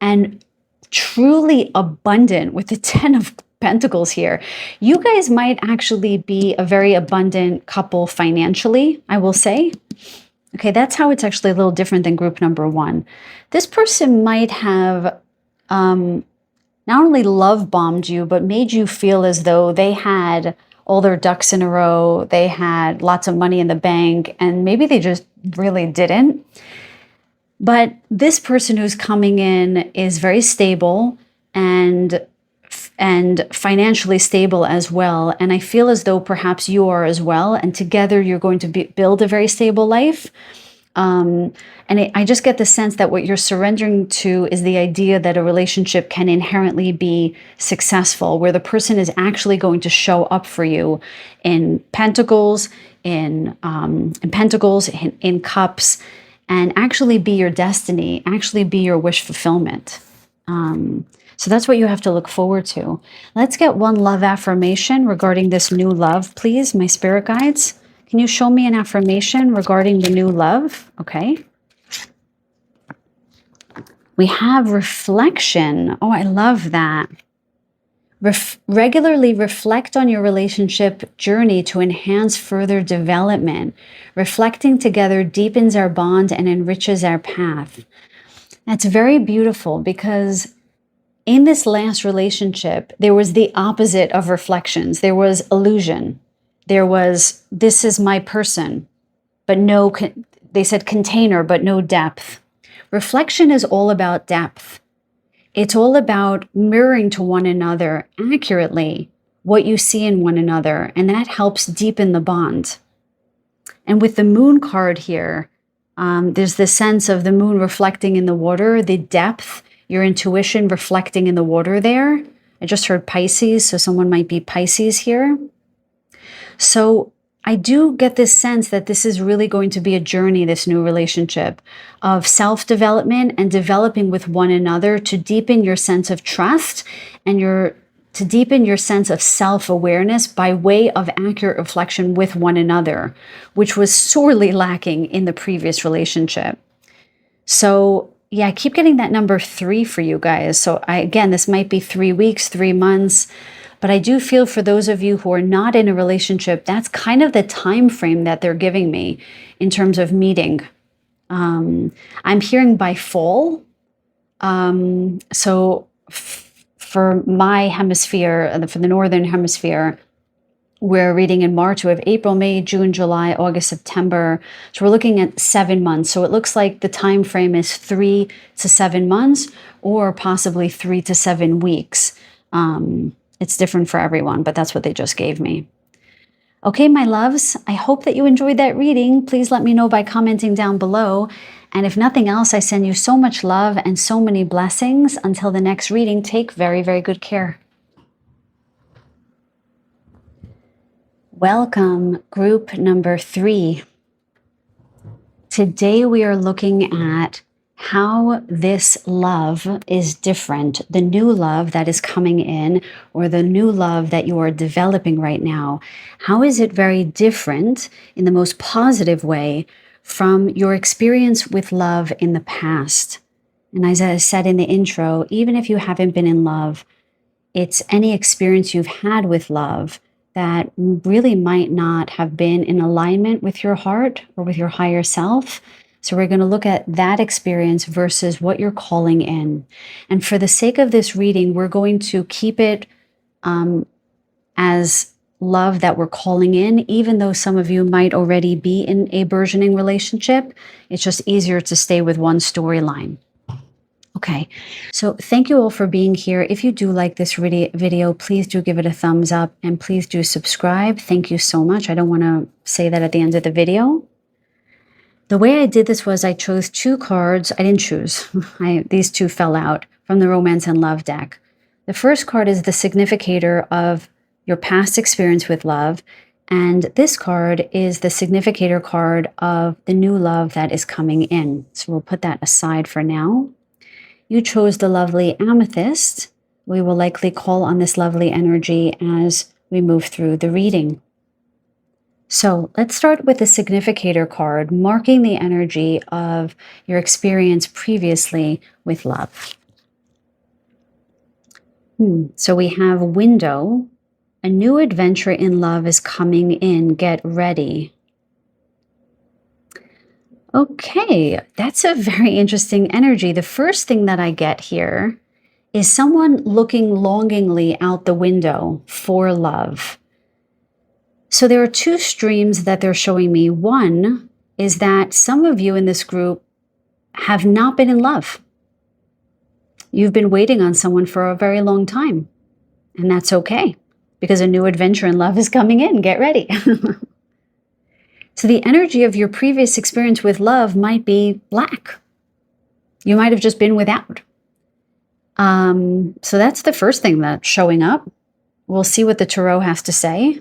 and truly abundant with the 10 of Pentacles here. You guys might actually be a very abundant couple financially, I will say. Okay, that's how it's actually a little different than group number 1. This person might have not only love bombed you, but made you feel as though they had all their ducks in a row, they had lots of money in the bank, and maybe they just really didn't. But this person who's coming in is very stable and financially stable as well. And I feel as though perhaps you are as well. And together you're going to build a very stable life. I just get the sense that what you're surrendering to is the idea that a relationship can inherently be successful, where the person is actually going to show up for you in Pentacles, in Cups, and actually be your destiny, actually be your wish fulfillment. So that's what you have to look forward to. Let's get one love affirmation regarding this new love, please, my spirit guides. Can you show me an affirmation regarding the new love? Okay. We have reflection. Oh, I love that. Regularly reflect on your relationship journey to enhance further development. Reflecting together deepens our bond and enriches our path. That's very beautiful, because in this last relationship, there was the opposite of reflections. There was illusion. There was, this is my person, but no, they said container, but no depth. Reflection is all about depth. It's all about mirroring to one another accurately what you see in one another, and that helps deepen the bond. And with the moon card here, there's this sense of the moon reflecting in the water, the depth, your intuition reflecting in the water there. I just heard Pisces, so someone might be Pisces here. So I do get this sense that this is really going to be a journey, this new relationship, of self-development and developing with one another to deepen your sense of trust and to deepen your sense of self-awareness by way of accurate reflection with one another, which was sorely lacking in the previous relationship. So yeah, I keep getting that number 3 for you guys. So again, this might be 3 weeks, 3 months, but I do feel for those of you who are not in a relationship, that's kind of the time frame that they're giving me in terms of meeting. I'm hearing by fall. So for my hemisphere, for the Northern Hemisphere, we're reading in March. We have April, May, June, July, August, September. So we're looking at 7 months. So it looks like the time frame is 3 to 7 months, or possibly 3 to 7 weeks. It's different for everyone, but that's what they just gave me. Okay, my loves, I hope that you enjoyed that reading. Please let me know by commenting down below. And if nothing else, I send you so much love and so many blessings. Until the next reading, take very, very good care. Welcome, group number 3. Today we are looking at how this love is different, the new love that is coming in, or the new love that you are developing right now. How is it very different in the most positive way from your experience with love in the past? And as I said in the intro, even if you haven't been in love, it's any experience you've had with love that really might not have been in alignment with your heart or with your higher self. So we're going to look at that experience versus what you're calling in. And for the sake of this reading, we're going to keep it as love that we're calling in, even though some of you might already be in a burgeoning relationship. It's just easier to stay with one storyline. Okay, so thank you all for being here. If you do like this video, please do give it a thumbs up and please do subscribe. Thank you so much. I don't want to say that at the end of the video. The way I did this was I chose 2 cards. I didn't choose. These 2 fell out from the Romance and Love deck. The first card is the significator of your past experience with love. And this card is the significator card of the new love that is coming in. So we'll put that aside for now. You chose the lovely amethyst. We will likely call on this lovely energy as we move through the reading. So let's start with the significator card, marking the energy of your experience previously with love. So we have window. A new adventure in love is coming in. Get ready. Okay, that's a very interesting energy. The first thing that I get here is someone looking longingly out the window for love. So there are 2 streams that they're showing me. One is that some of you in this group have not been in love. You've been waiting on someone for a very long time, and that's okay because a new adventure in love is coming in. Get ready. So the energy of your previous experience with love might be black. You might have just been without. So that's the first thing that's showing up. We'll see what the tarot has to say.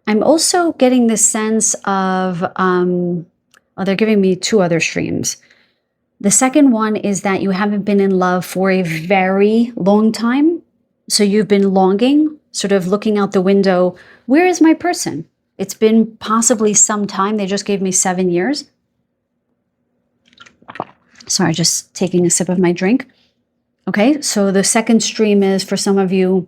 I'm also getting this sense of, they're giving me 2 other streams. The second one is that you haven't been in love for a very long time. So you've been longing, sort of looking out the window. Where is my person? It's been possibly some time. They just gave me 7 years. Sorry, just taking a sip of my drink. Okay, so the second stream is for some of you,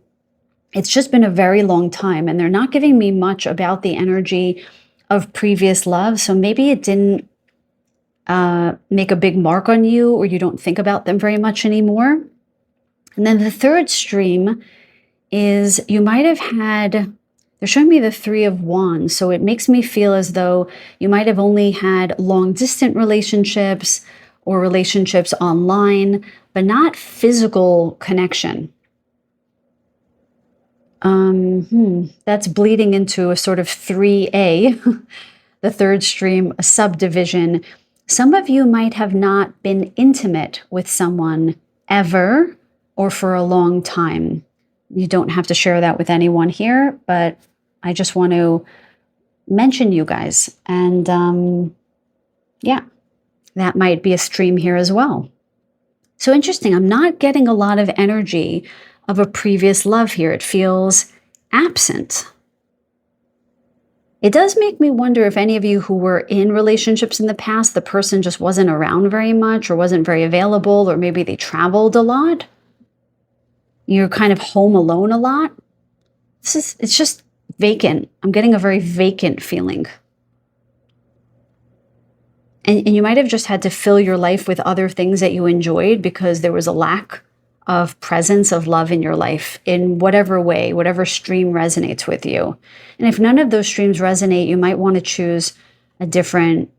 it's just been a very long time and they're not giving me much about the energy of previous love. So maybe it didn't make a big mark on you or you don't think about them very much anymore. And then the third stream is you might have had, they're showing me the 3 of Wands. So it makes me feel as though you might have only had long distance relationships or relationships online, but not physical connection. That's bleeding into a sort of 3A, the third stream, a subdivision. Some of you might have not been intimate with someone ever or for a long time. You don't have to share that with anyone here, but I just want to mention you guys. And yeah, that might be a stream here as well. So interesting. I'm not getting a lot of energy of a previous love here. It feels absent. It does make me wonder if any of you who were in relationships in the past, the person just wasn't around very much or wasn't very available, or maybe they traveled a lot. You're kind of home alone a lot. It's just vacant. I'm getting a very vacant feeling. And you might have just had to fill your life with other things that you enjoyed because there was a lack of presence of love in your life in whatever way, whatever stream resonates with you. And if none of those streams resonate, you might want to choose a different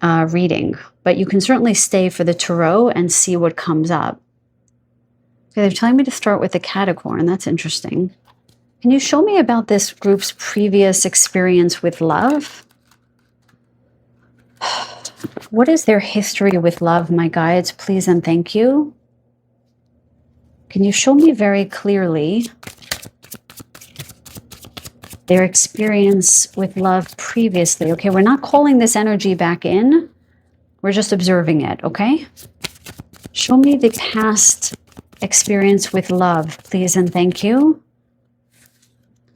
reading. But you can certainly stay for the tarot and see what comes up. Okay, they're telling me to start with the Capricorn. That's interesting. Can you show me about this group's previous experience with love? What is their history with love, my guides? Please and thank you. Can you show me very clearly their experience with love previously? Okay, we're not calling this energy back in. We're just observing it, okay? Show me the past experience with love, please and thank you.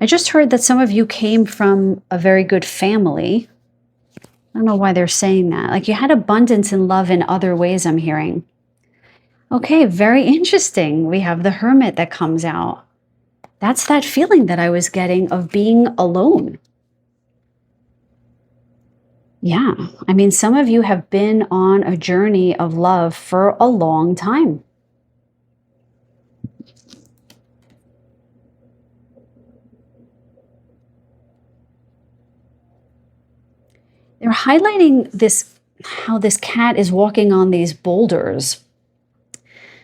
I just heard that some of you came from a very good family. I don't know why they're saying that. Like you had abundance in love in other ways, I'm hearing. Okay, very interesting. We have the Hermit that comes out. That's that feeling that I was getting of being alone. Yeah, I mean, some of you have been on a journey of love for a long time. They're highlighting this, how this cat is walking on these boulders.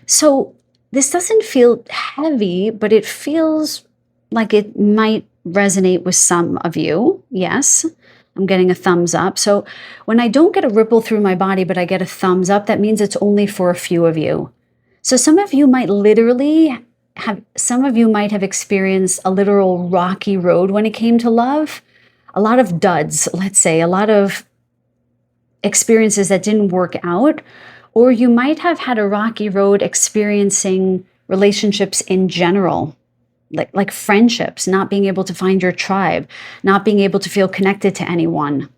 So this doesn't feel heavy, but it feels like it might resonate with some of you. Yes, I'm getting a thumbs up. So when I don't get a ripple through my body, but I get a thumbs up, that means it's only for a few of you. So some of you might literally have, some of you might have experienced a literal rocky road when it came to love. A lot of duds, let's say, a lot of experiences that didn't work out, or you might have had a rocky road experiencing relationships in general, like friendships, not being able to find your tribe, not being able to feel connected to anyone.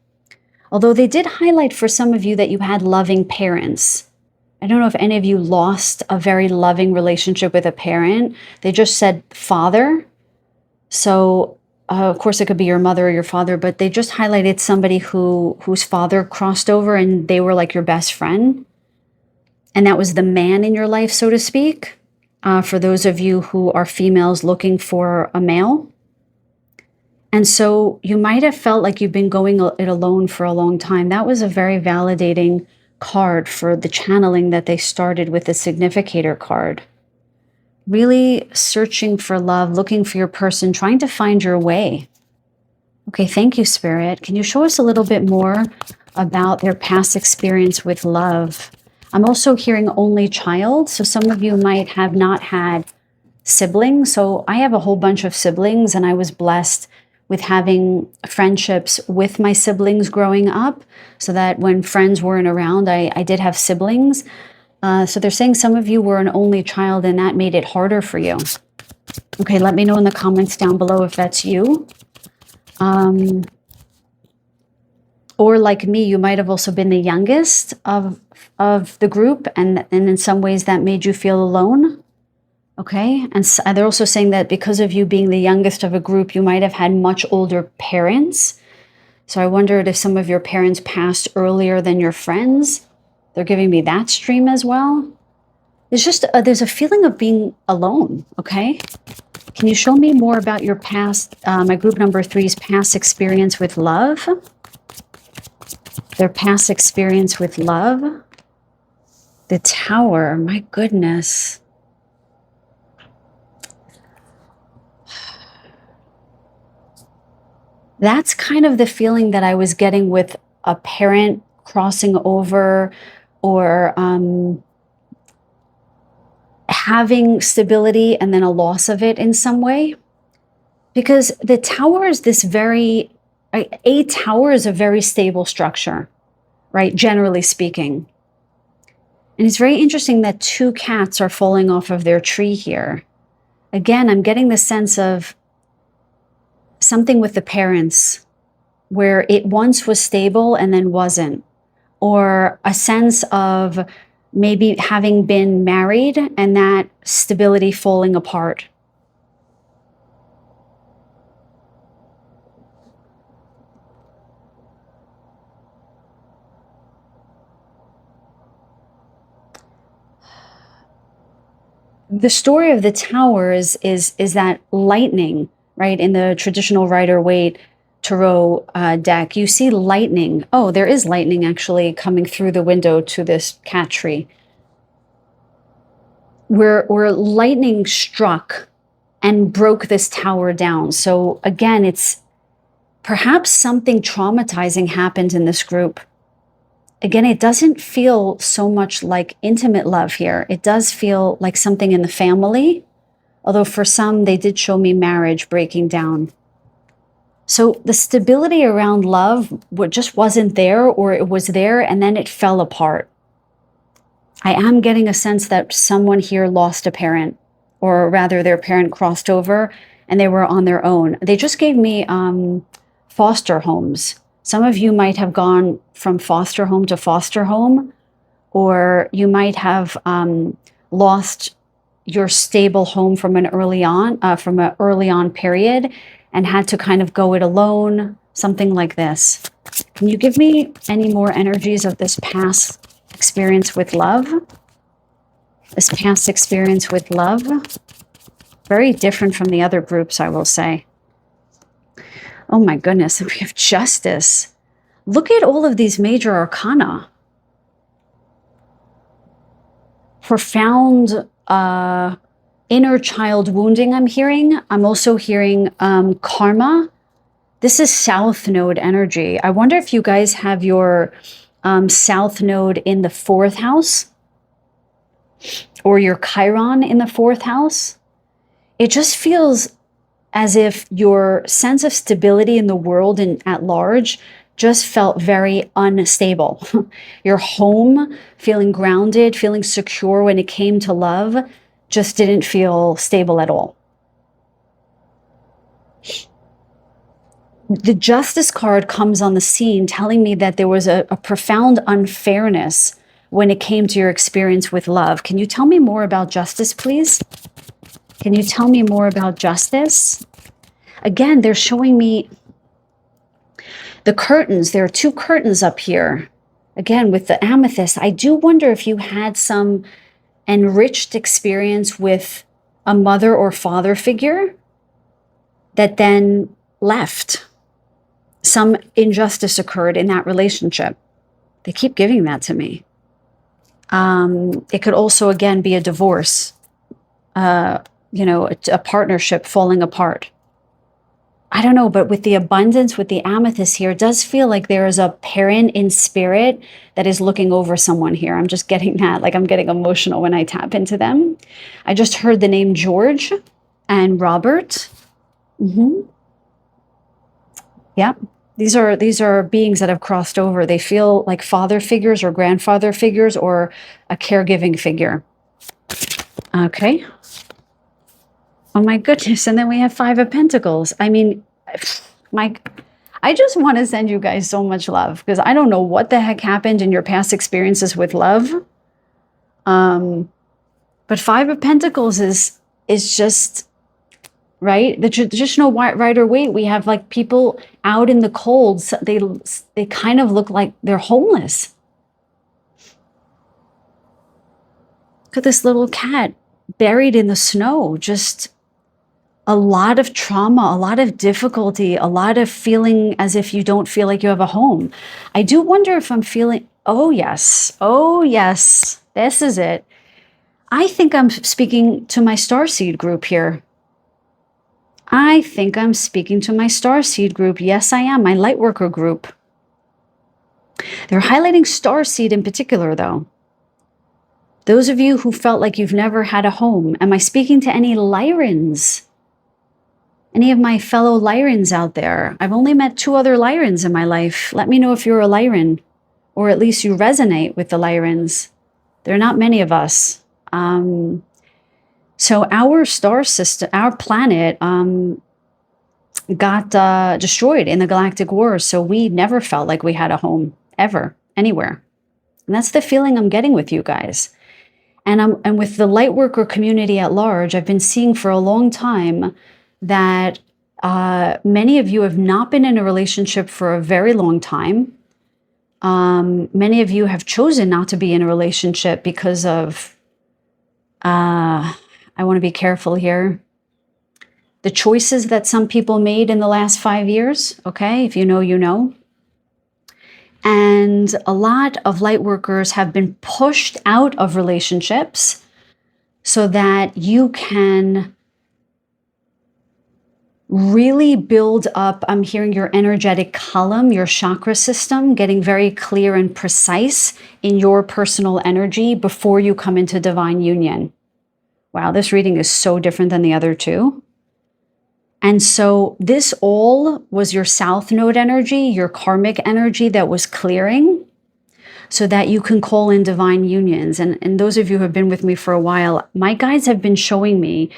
Although they did highlight for some of you that you had loving parents. I don't know if any of you lost a very loving relationship with a parent. They just said father. So of course, it could be your mother or your father, but they just highlighted somebody whose father crossed over and they were like your best friend. And that was the man in your life, so to speak, for those of you who are females looking for a male. And so you might have felt like you've been going it alone for a long time. That was a very validating card for the channeling that they started with the significator card. Really searching for love, looking for your person, trying to find your way. Okay, thank you, Spirit. Can you show us a little bit more about their past experience with love? I'm also hearing only child. So some of you might have not had siblings. So I have a whole bunch of siblings and I was blessed with having friendships with my siblings growing up so that when friends weren't around, I did have siblings. So they're saying some of you were an only child and that made it harder for you. Okay, let me know in the comments down below if that's you. Or like me, you might have also been the youngest of the group and in some ways that made you feel alone. Okay, and they're also saying that because of you being the youngest of a group, you might have had much older parents. So I wondered if some of your parents passed earlier than your friends. They're giving me that stream as well. It's just, there's a feeling of being alone, okay? Can you show me more about your past, my group number 3's past experience with love? Their past experience with love. The Tower, my goodness. That's kind of the feeling that I was getting with a parent crossing over or having stability and then a loss of it in some way. Because the Tower is this a tower is a very stable structure, right? Generally speaking. And it's very interesting that 2 cats are falling off of their tree here. Again, I'm getting the sense of something with the parents where it once was stable and then wasn't, or a sense of maybe having been married and that stability falling apart. The story of the Tower is that lightning, right? In the traditional Rider-Waite Tarot deck, you see lightning. Oh, there is lightning actually coming through the window to this cat tree. Where lightning struck and broke this tower down. So again, it's perhaps something traumatizing happened in this group. again, it doesn't feel so much like intimate love here. It does feel like something in the family, although for some, they did show me marriage breaking down. So the stability around love just wasn't there, or it was there and then it fell apart. I am getting a sense that someone here lost a parent, or rather their parent crossed over and they were on their own. They just gave me foster homes. Some of you might have gone from foster home to foster home, or you might have lost your stable home from an early on period and had to kind of go it alone, something like this. Can you give me any more energies of this past experience with love? This past experience with love. Very different from the other groups, I will say. Oh my goodness, we have justice. Look at all of these major arcana. Profound inner child wounding I'm hearing. I'm also hearing karma. This is South Node energy. I wonder if you guys have your South Node in the 4th house, or your Chiron in the 4th house. It just feels as if your sense of stability in the world and at large just felt very unstable. Your home, feeling grounded, feeling secure when it came to love, just didn't feel stable at all. The Justice card comes on the scene telling me that there was a profound unfairness when it came to your experience with love. Can you tell me more about justice, please? Can you tell me more about justice? Again, they're showing me the curtains. There are 2 curtains up here. Again, with the amethyst, I do wonder if you had some enriched experience with a mother or father figure that then left. Some injustice occurred in that relationship. They keep giving that to me. It could also, again, be a divorce, a partnership falling apart. I don't know, but with the abundance, with the amethyst here, it does feel like there is a parent in spirit that is looking over someone here. I'm just getting that, like I'm getting emotional when I tap into them. I just heard the name George and Robert. Yep. These are beings that have crossed over. They feel like father figures or grandfather figures or a caregiving figure. Okay. Oh my goodness. And then we have 5 of Pentacles. I mean, I just want to send you guys so much love, because I don't know what the heck happened in your past experiences with love. But 5 of Pentacles is just, right? The traditional rider waite, we have like people out in the cold. So they kind of look like they're homeless. Look at this little cat buried in the snow. Just a lot of trauma, a lot of difficulty, a lot of feeling as if you don't feel like you have a home. I do wonder if I'm feeling, oh yes, this is it. I think I'm speaking to my starseed group here. I think I'm speaking to my starseed group. Yes, I am, my lightworker group. They're highlighting starseed in particular, though. Those of you who felt like you've never had a home. Am I speaking to any Lyrans? Any of my fellow Lyrans out there? I've only met 2 other Lyrans in my life. Let me know if you're a Lyran, or at least you resonate with the Lyrans. There are not many of us. So our star system, our planet, got destroyed in the Galactic Wars. So we never felt like we had a home, ever, anywhere. And that's the feeling I'm getting with you guys. And with the lightworker community at large, I've been seeing for a long time that many of you have not been in a relationship for a very long time. Many of you have chosen not to be in a relationship because of, I want to be careful here, the choices that some people made in the last 5 years. Okay, if you know, you know. And a lot of light workers have been pushed out of relationships so that you can Really build up, I'm hearing your energetic column, your chakra system, getting very clear and precise in your personal energy before you come into divine union. Wow, this reading is so different than the other two. And so this all was your south node energy, your karmic energy that was clearing so that you can call in divine unions. And those of you who have been with me for a while, my guides have been showing me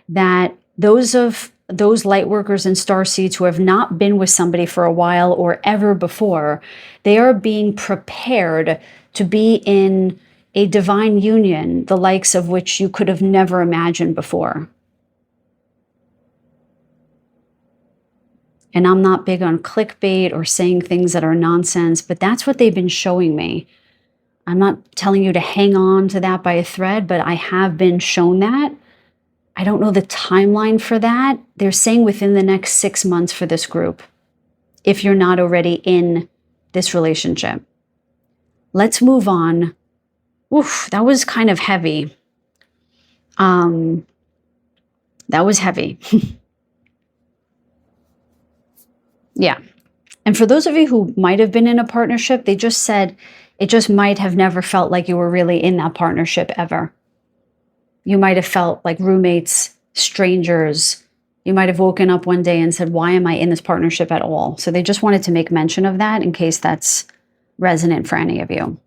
that those light workers and starseeds who have not been with somebody for a while or ever before, they are being prepared to be in a divine union, the likes of which you could have never imagined before. And I'm not big on clickbait or saying things that are nonsense, but that's what they've been showing me. I'm not telling you to hang on to that by a thread, but I have been shown that. I don't know the timeline for that. They're saying within the next 6 months for this group, if you're not already in this relationship. Let's move on. Oof, that was kind of heavy. That was heavy. Yeah. And for those of you who might have been in a partnership, they just said it just might have never felt like you were really in that partnership ever. You might have felt like roommates, strangers. You might have woken up one day and said, why am I in this partnership at all? So they just wanted to make mention of that in case that's resonant for any of you.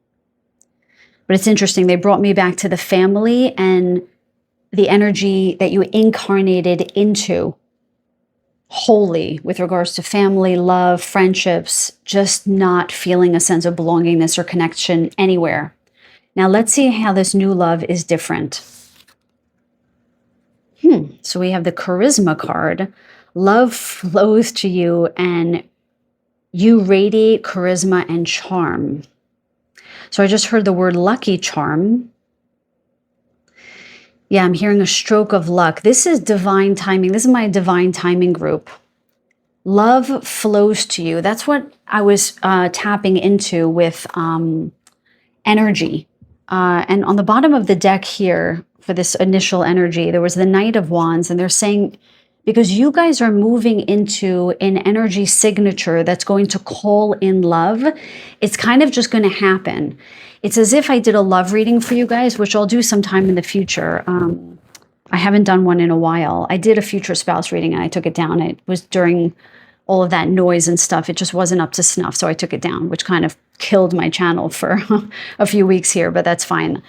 But it's interesting. They brought me back to the family and the energy that you incarnated into wholly with regards to family, love, friendships, just not feeling a sense of belongingness or connection anywhere. Now let's see how this new love is different. So we have the charisma card. Love flows to you and you radiate charisma and charm. So I just heard the word lucky charm. Yeah, I'm hearing a stroke of luck. This is divine timing. This is my divine timing group. Love flows to you. That's what I was tapping into with energy. And on the bottom of the deck here, for this initial energy, there was the Knight of Wands, and they're saying, because you guys are moving into an energy signature that's going to call in love, it's kind of just going to happen. It's as if I did a love reading for you guys, which I'll do sometime in the future. I haven't done one in a while. I did a future spouse reading and I took it down. It was during all of that noise and stuff. It just wasn't up to snuff, so I took it down, which kind of killed my channel for a few weeks here, but that's fine.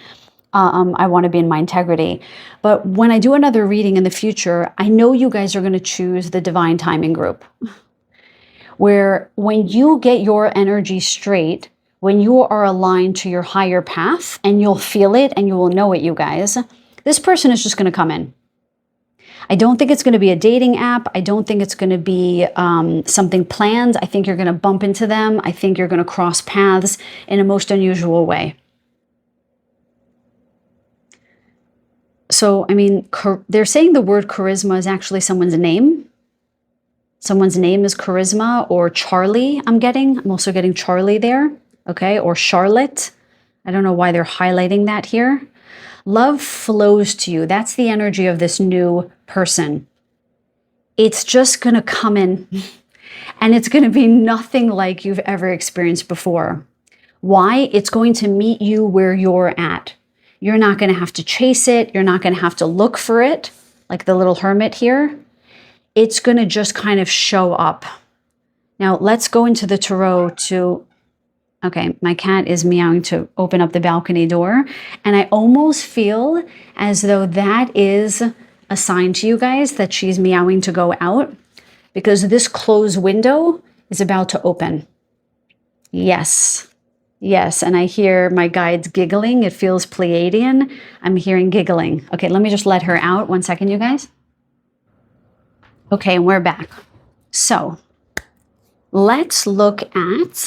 I want to be in my integrity. But when I do another reading in the future, I know you guys are going to choose the divine timing group, where when you get your energy straight, when you are aligned to your higher path, and you'll feel it and you will know it, you guys, this person is just going to come in. I don't think it's going to be a dating app. I don't think it's going to be something planned. I think you're going to bump into them. I think you're going to cross paths in a most unusual way. So, I mean, they're saying the word charisma is actually someone's name. Someone's name is Charisma or Charlie, I'm also getting Charlie there, okay, or Charlotte. I don't know why they're highlighting that here. Love flows to you. That's the energy of this new person. It's just going to come in and it's going to be nothing like you've ever experienced before. Why? It's going to meet you where you're at. You're not going to have to chase it. You're not going to have to look for it, like the little hermit here. It's going to just kind of show up. Now, let's go into the tarot to... Okay, my cat is meowing to open up the balcony door. And I almost feel as though that is a sign to you guys that she's meowing to go out, because this closed window is about to open. Yes. Yes, and I hear my guides giggling. It feels Pleiadian. I'm hearing giggling. Okay, let me just let her out. 1 second, you guys. Okay, and we're back. So, let's look at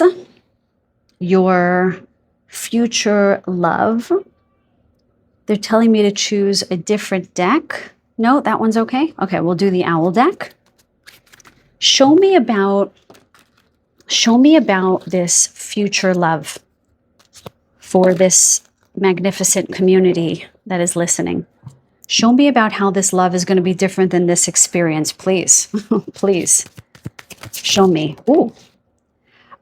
your future love. They're telling me to choose a different deck. No, that one's okay. Okay, we'll do the owl deck. Show me about this future love for this magnificent community that is listening. Show me about how this love is going to be different than this experience, please. Please. Show me. Ooh.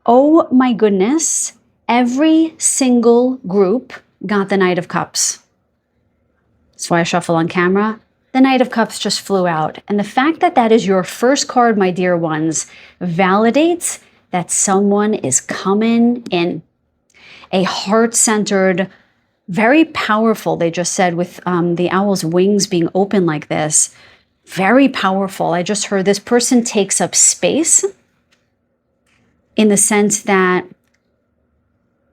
Oh my goodness. Every single group got the Knight of Cups. That's why I shuffle on camera. The Knight of Cups just flew out. And the fact that that is your first card, my dear ones, validates that someone is coming in. A heart-centered, very powerful, they just said, with the owl's wings being open like this. Very powerful. I just heard this person takes up space in the sense that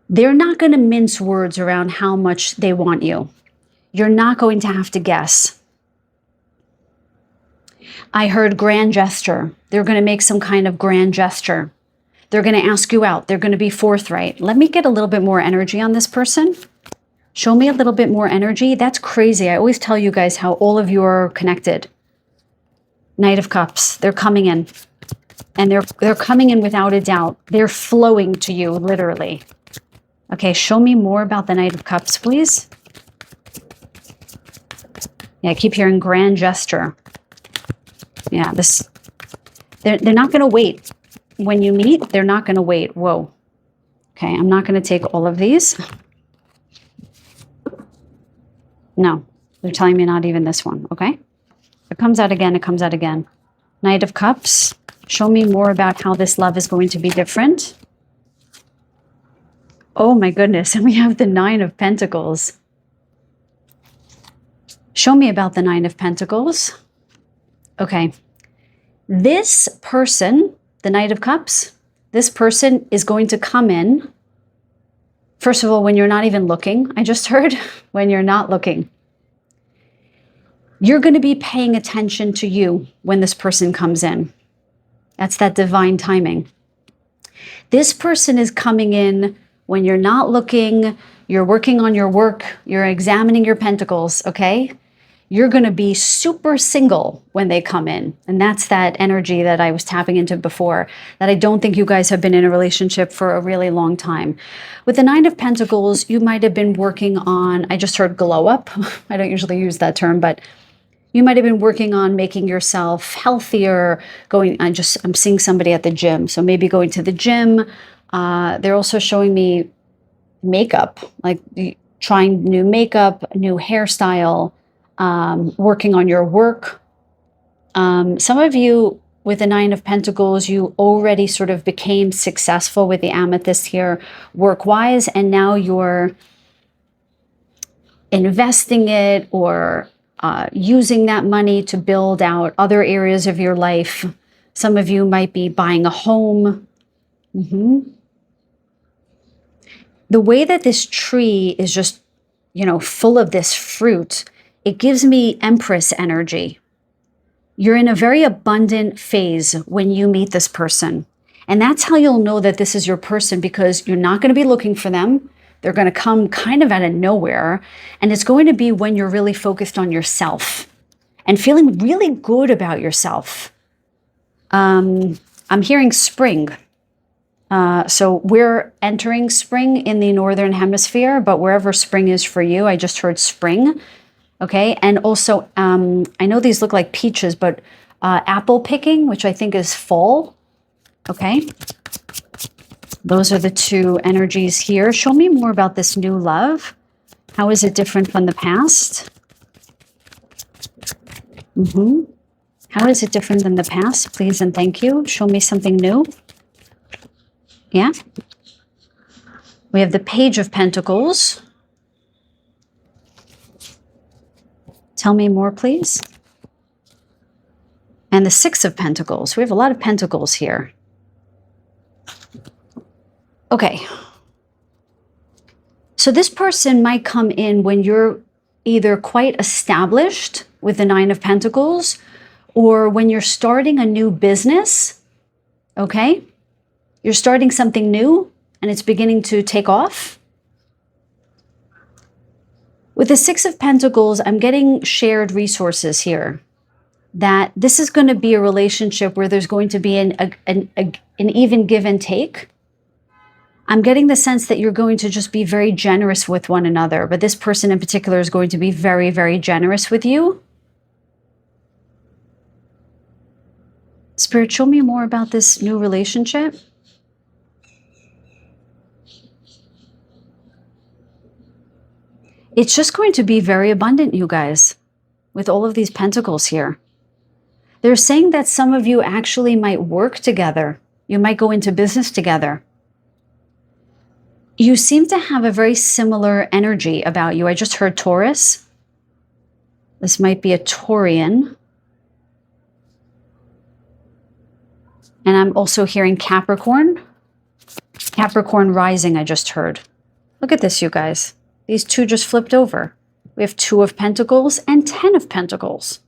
they're not going to mince words around how much they want you. You're not going to have to guess. I heard grand gesture. They're going to make some kind of grand gesture. They're going to ask you out. They're going to be forthright. Let me get a little bit more energy on this person. Show me a little bit more energy. That's crazy. I always tell you guys how all of you are connected. Knight of Cups. They're coming in. And they're coming in without a doubt. They're flowing to you, literally. Okay, show me more about the Knight of Cups, please. Yeah, I keep hearing grand gesture. Yeah, they're not going to wait. When you meet, they're not going to wait. Whoa. Okay, I'm not going to take all of these. No, they're telling me not even this one, okay? If it comes out again, it comes out again. Knight of Cups, show me more about how this love is going to be different. Oh my goodness, and we have the Nine of Pentacles. Show me about the Nine of Pentacles. Okay, this person, the Knight of Cups, this person is going to come in. First of all, when you're not even looking, I just heard, when you're not looking. You're going to be paying attention to you when this person comes in. That's that divine timing. This person is coming in when you're not looking, you're working on your work, you're examining your pentacles, okay? You're going to be super single when they come in. And that's that energy that I was tapping into before, that I don't think you guys have been in a relationship for a really long time. With the Nine of Pentacles, you might have been working on, I just heard glow up. I don't usually use that term, but you might have been working on making yourself healthier, I'm seeing somebody at the gym. So maybe going to the gym. They're also showing me makeup, like trying new makeup, new hairstyle, working on your work. Some of you with the Nine of Pentacles, you already sort of became successful with the amethyst here work-wise, and now you're investing it or using that money to build out other areas of your life. Some of you might be buying a home. The way that this tree is just, full of this fruit, it gives me Empress energy. You're in a very abundant phase when you meet this person. And that's how you'll know that this is your person, because you're not going to be looking for them. They're going to come kind of out of nowhere. And it's going to be when you're really focused on yourself and feeling really good about yourself. I'm hearing spring. So we're entering spring in the Northern Hemisphere, but wherever spring is for you, I just heard spring. Okay. And also, I know these look like peaches, but apple picking, which I think is fall. Okay. Those are the two energies here. Show me more about this new love. How is it different from the past? How is it different than the past? Please and thank you. Show me something new. Yeah. We have the Page of Pentacles. Tell me more, please. And the Six of Pentacles. We have a lot of pentacles here. Okay. So this person might come in when you're either quite established with the Nine of Pentacles, or when you're starting a new business, okay? You're starting something new and it's beginning to take off. With the Six of Pentacles, I'm getting shared resources here. That this is going to be a relationship where there's going to be an even give and take. I'm getting the sense that you're going to just be very generous with one another, but this person in particular is going to be very, very generous with you. Spirit, show me more about this new relationship. It's just going to be very abundant, you guys, with all of these pentacles here. They're saying that some of you actually might work together. You might go into business together. You seem to have a very similar energy about you. I just heard Taurus. This might be a Taurian. And I'm also hearing Capricorn. Capricorn rising, I just heard. Look at this, you guys. These two just flipped over. We have 2 of Pentacles and 10 of Pentacles.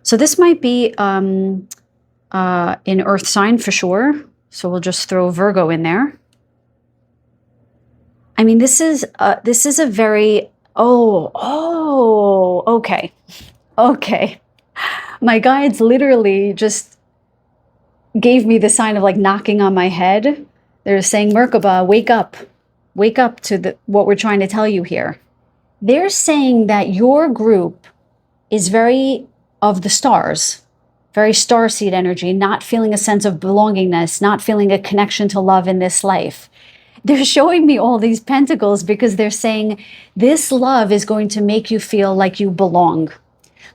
So this might be an earth sign for sure. So we'll just throw Virgo in there. I mean, this is a very, okay. My guides literally just gave me the sign of like knocking on my head. They're saying, Merkaba, wake up to what we're trying to tell you here. They're saying that your group is very of the stars, very starseed energy, not feeling a sense of belongingness, not feeling a connection to love in this life. They're showing me all these pentacles because they're saying this love is going to make you feel like you belong,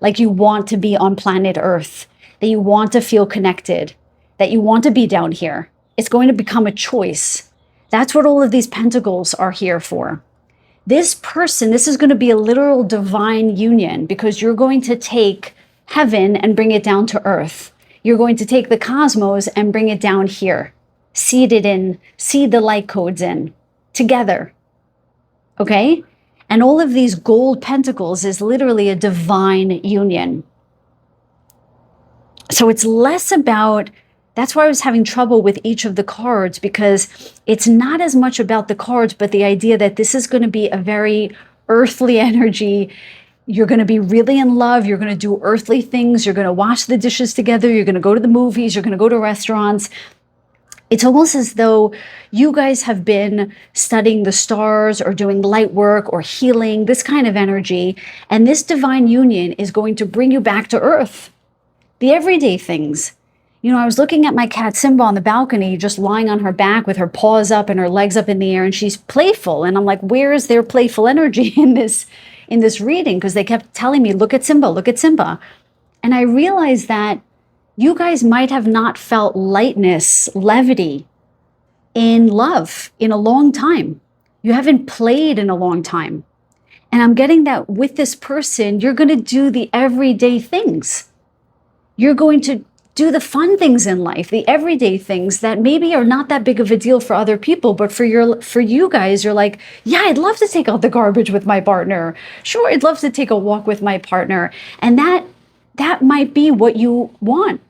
like you want to be on planet Earth, that you want to feel connected, that you want to be down here. It's going to become a choice. That's what all of these pentacles are here for. This person, this is going to be a literal divine union because you're going to take heaven and bring it down to earth. You're going to take the cosmos and bring it down here. Seed the light codes in together. Okay? And all of these gold pentacles is literally a divine union. So it's less about, that's why I was having trouble with each of the cards, because it's not as much about the cards, but the idea that this is going to be a very earthly energy. You're going to be really in love. You're going to do earthly things. You're going to wash the dishes together. You're going to go to the movies. You're going to go to restaurants. It's almost as though you guys have been studying the stars or doing light work or healing, this kind of energy. And this divine union is going to bring you back to earth. The everyday things. You know, I was looking at my cat Simba on the balcony, just lying on her back with her paws up and her legs up in the air, and she's playful. And I'm like, where is their playful energy in this reading? Because they kept telling me, look at Simba, look at Simba. And I realized that you guys might have not felt lightness, levity in love in a long time. You haven't played in a long time. And I'm getting that with this person, you're going to do the everyday things. You're going to do the fun things in life, the everyday things that maybe are not that big of a deal for other people, but for you guys, you're like, yeah, I'd love to take out the garbage with my partner. Sure, I'd love to take a walk with my partner. And that might be what you want.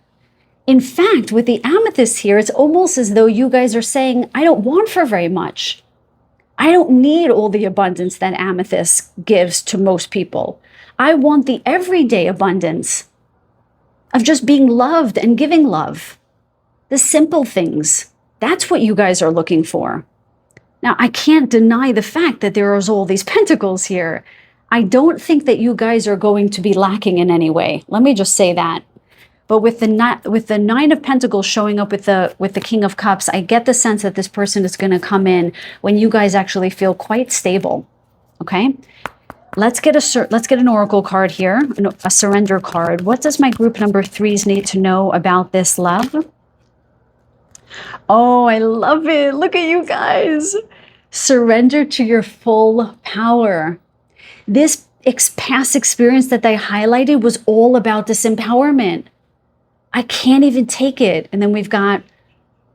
In fact, with the amethyst here, it's almost as though you guys are saying, I don't want for very much. I don't need all the abundance that amethyst gives to most people. I want the everyday abundance of just being loved and giving love. The simple things. That's what you guys are looking for. Now, I can't deny the fact that there is all these pentacles here. I don't think that you guys are going to be lacking in any way. Let me just say that. But with the Nine of Pentacles showing up with the King of Cups, I get the sense that this person is going to come in when you guys actually feel quite stable. Okay, let's get an oracle card here, a surrender card. What does my group number 3s need to know about this love? Oh, I love it! Look at you guys. Surrender to your full power. This past experience that they highlighted was all about disempowerment. I can't even take it. And then we've got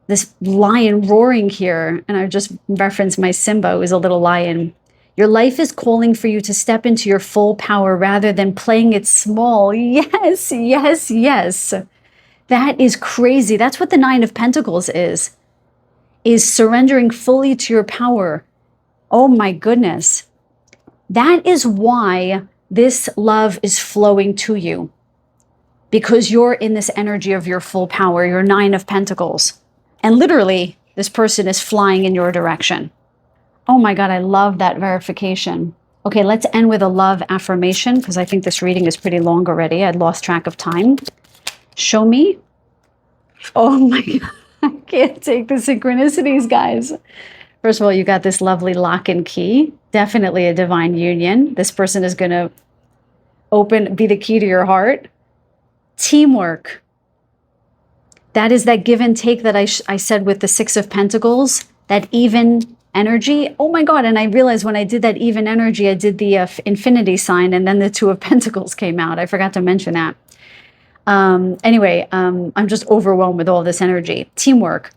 this lion roaring here. And I just referenced my Simba, who is a little lion. Your life is calling for you to step into your full power rather than playing it small. Yes, yes, yes. That is crazy. That's what the Nine of Pentacles is surrendering fully to your power. Oh my goodness. That is why this love is flowing to you. Because you're in this energy of your full power, your Nine of Pentacles. And literally, This person is flying in your direction. Oh my God, I love that verification. Okay, let's end with a love affirmation because I think this reading is pretty long already. I'd lost track of time. Show me. Oh my God, I can't take the synchronicities, guys. First of all, you got this lovely lock and key. Definitely a divine union. This person is going to be the key to your heart. Teamwork. That is that give and take that I said with the Six of Pentacles, that even energy. Oh my God. And I realized when I did that even energy, I did the infinity sign and then the Two of Pentacles came out. I forgot to mention that. Anyway, I'm just overwhelmed with all this energy. Teamwork.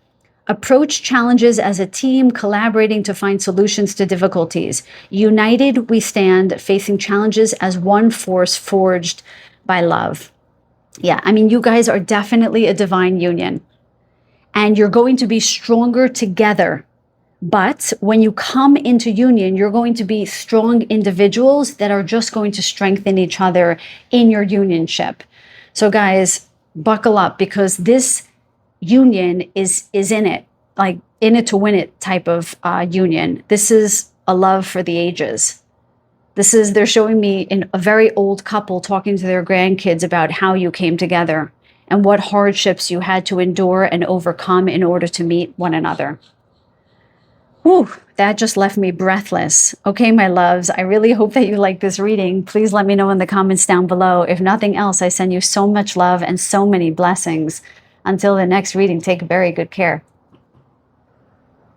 Approach challenges as a team, collaborating to find solutions to difficulties. United, we stand, facing challenges as one force forged by love. Yeah, I mean, you guys are definitely a divine union. And you're going to be stronger together. But when you come into union, you're going to be strong individuals that are just going to strengthen each other in your unionship. So guys, buckle up because this union is in it, like in it to win it type of union. This is a love for the ages. They're showing me in a very old couple talking to their grandkids about how you came together and what hardships you had to endure and overcome in order to meet one another. Whew, that just left me breathless. Okay, my loves, I really hope that you like this reading. Please let me know in the comments down below. If nothing else, I send you so much love and so many blessings. Until the next reading, take very good care.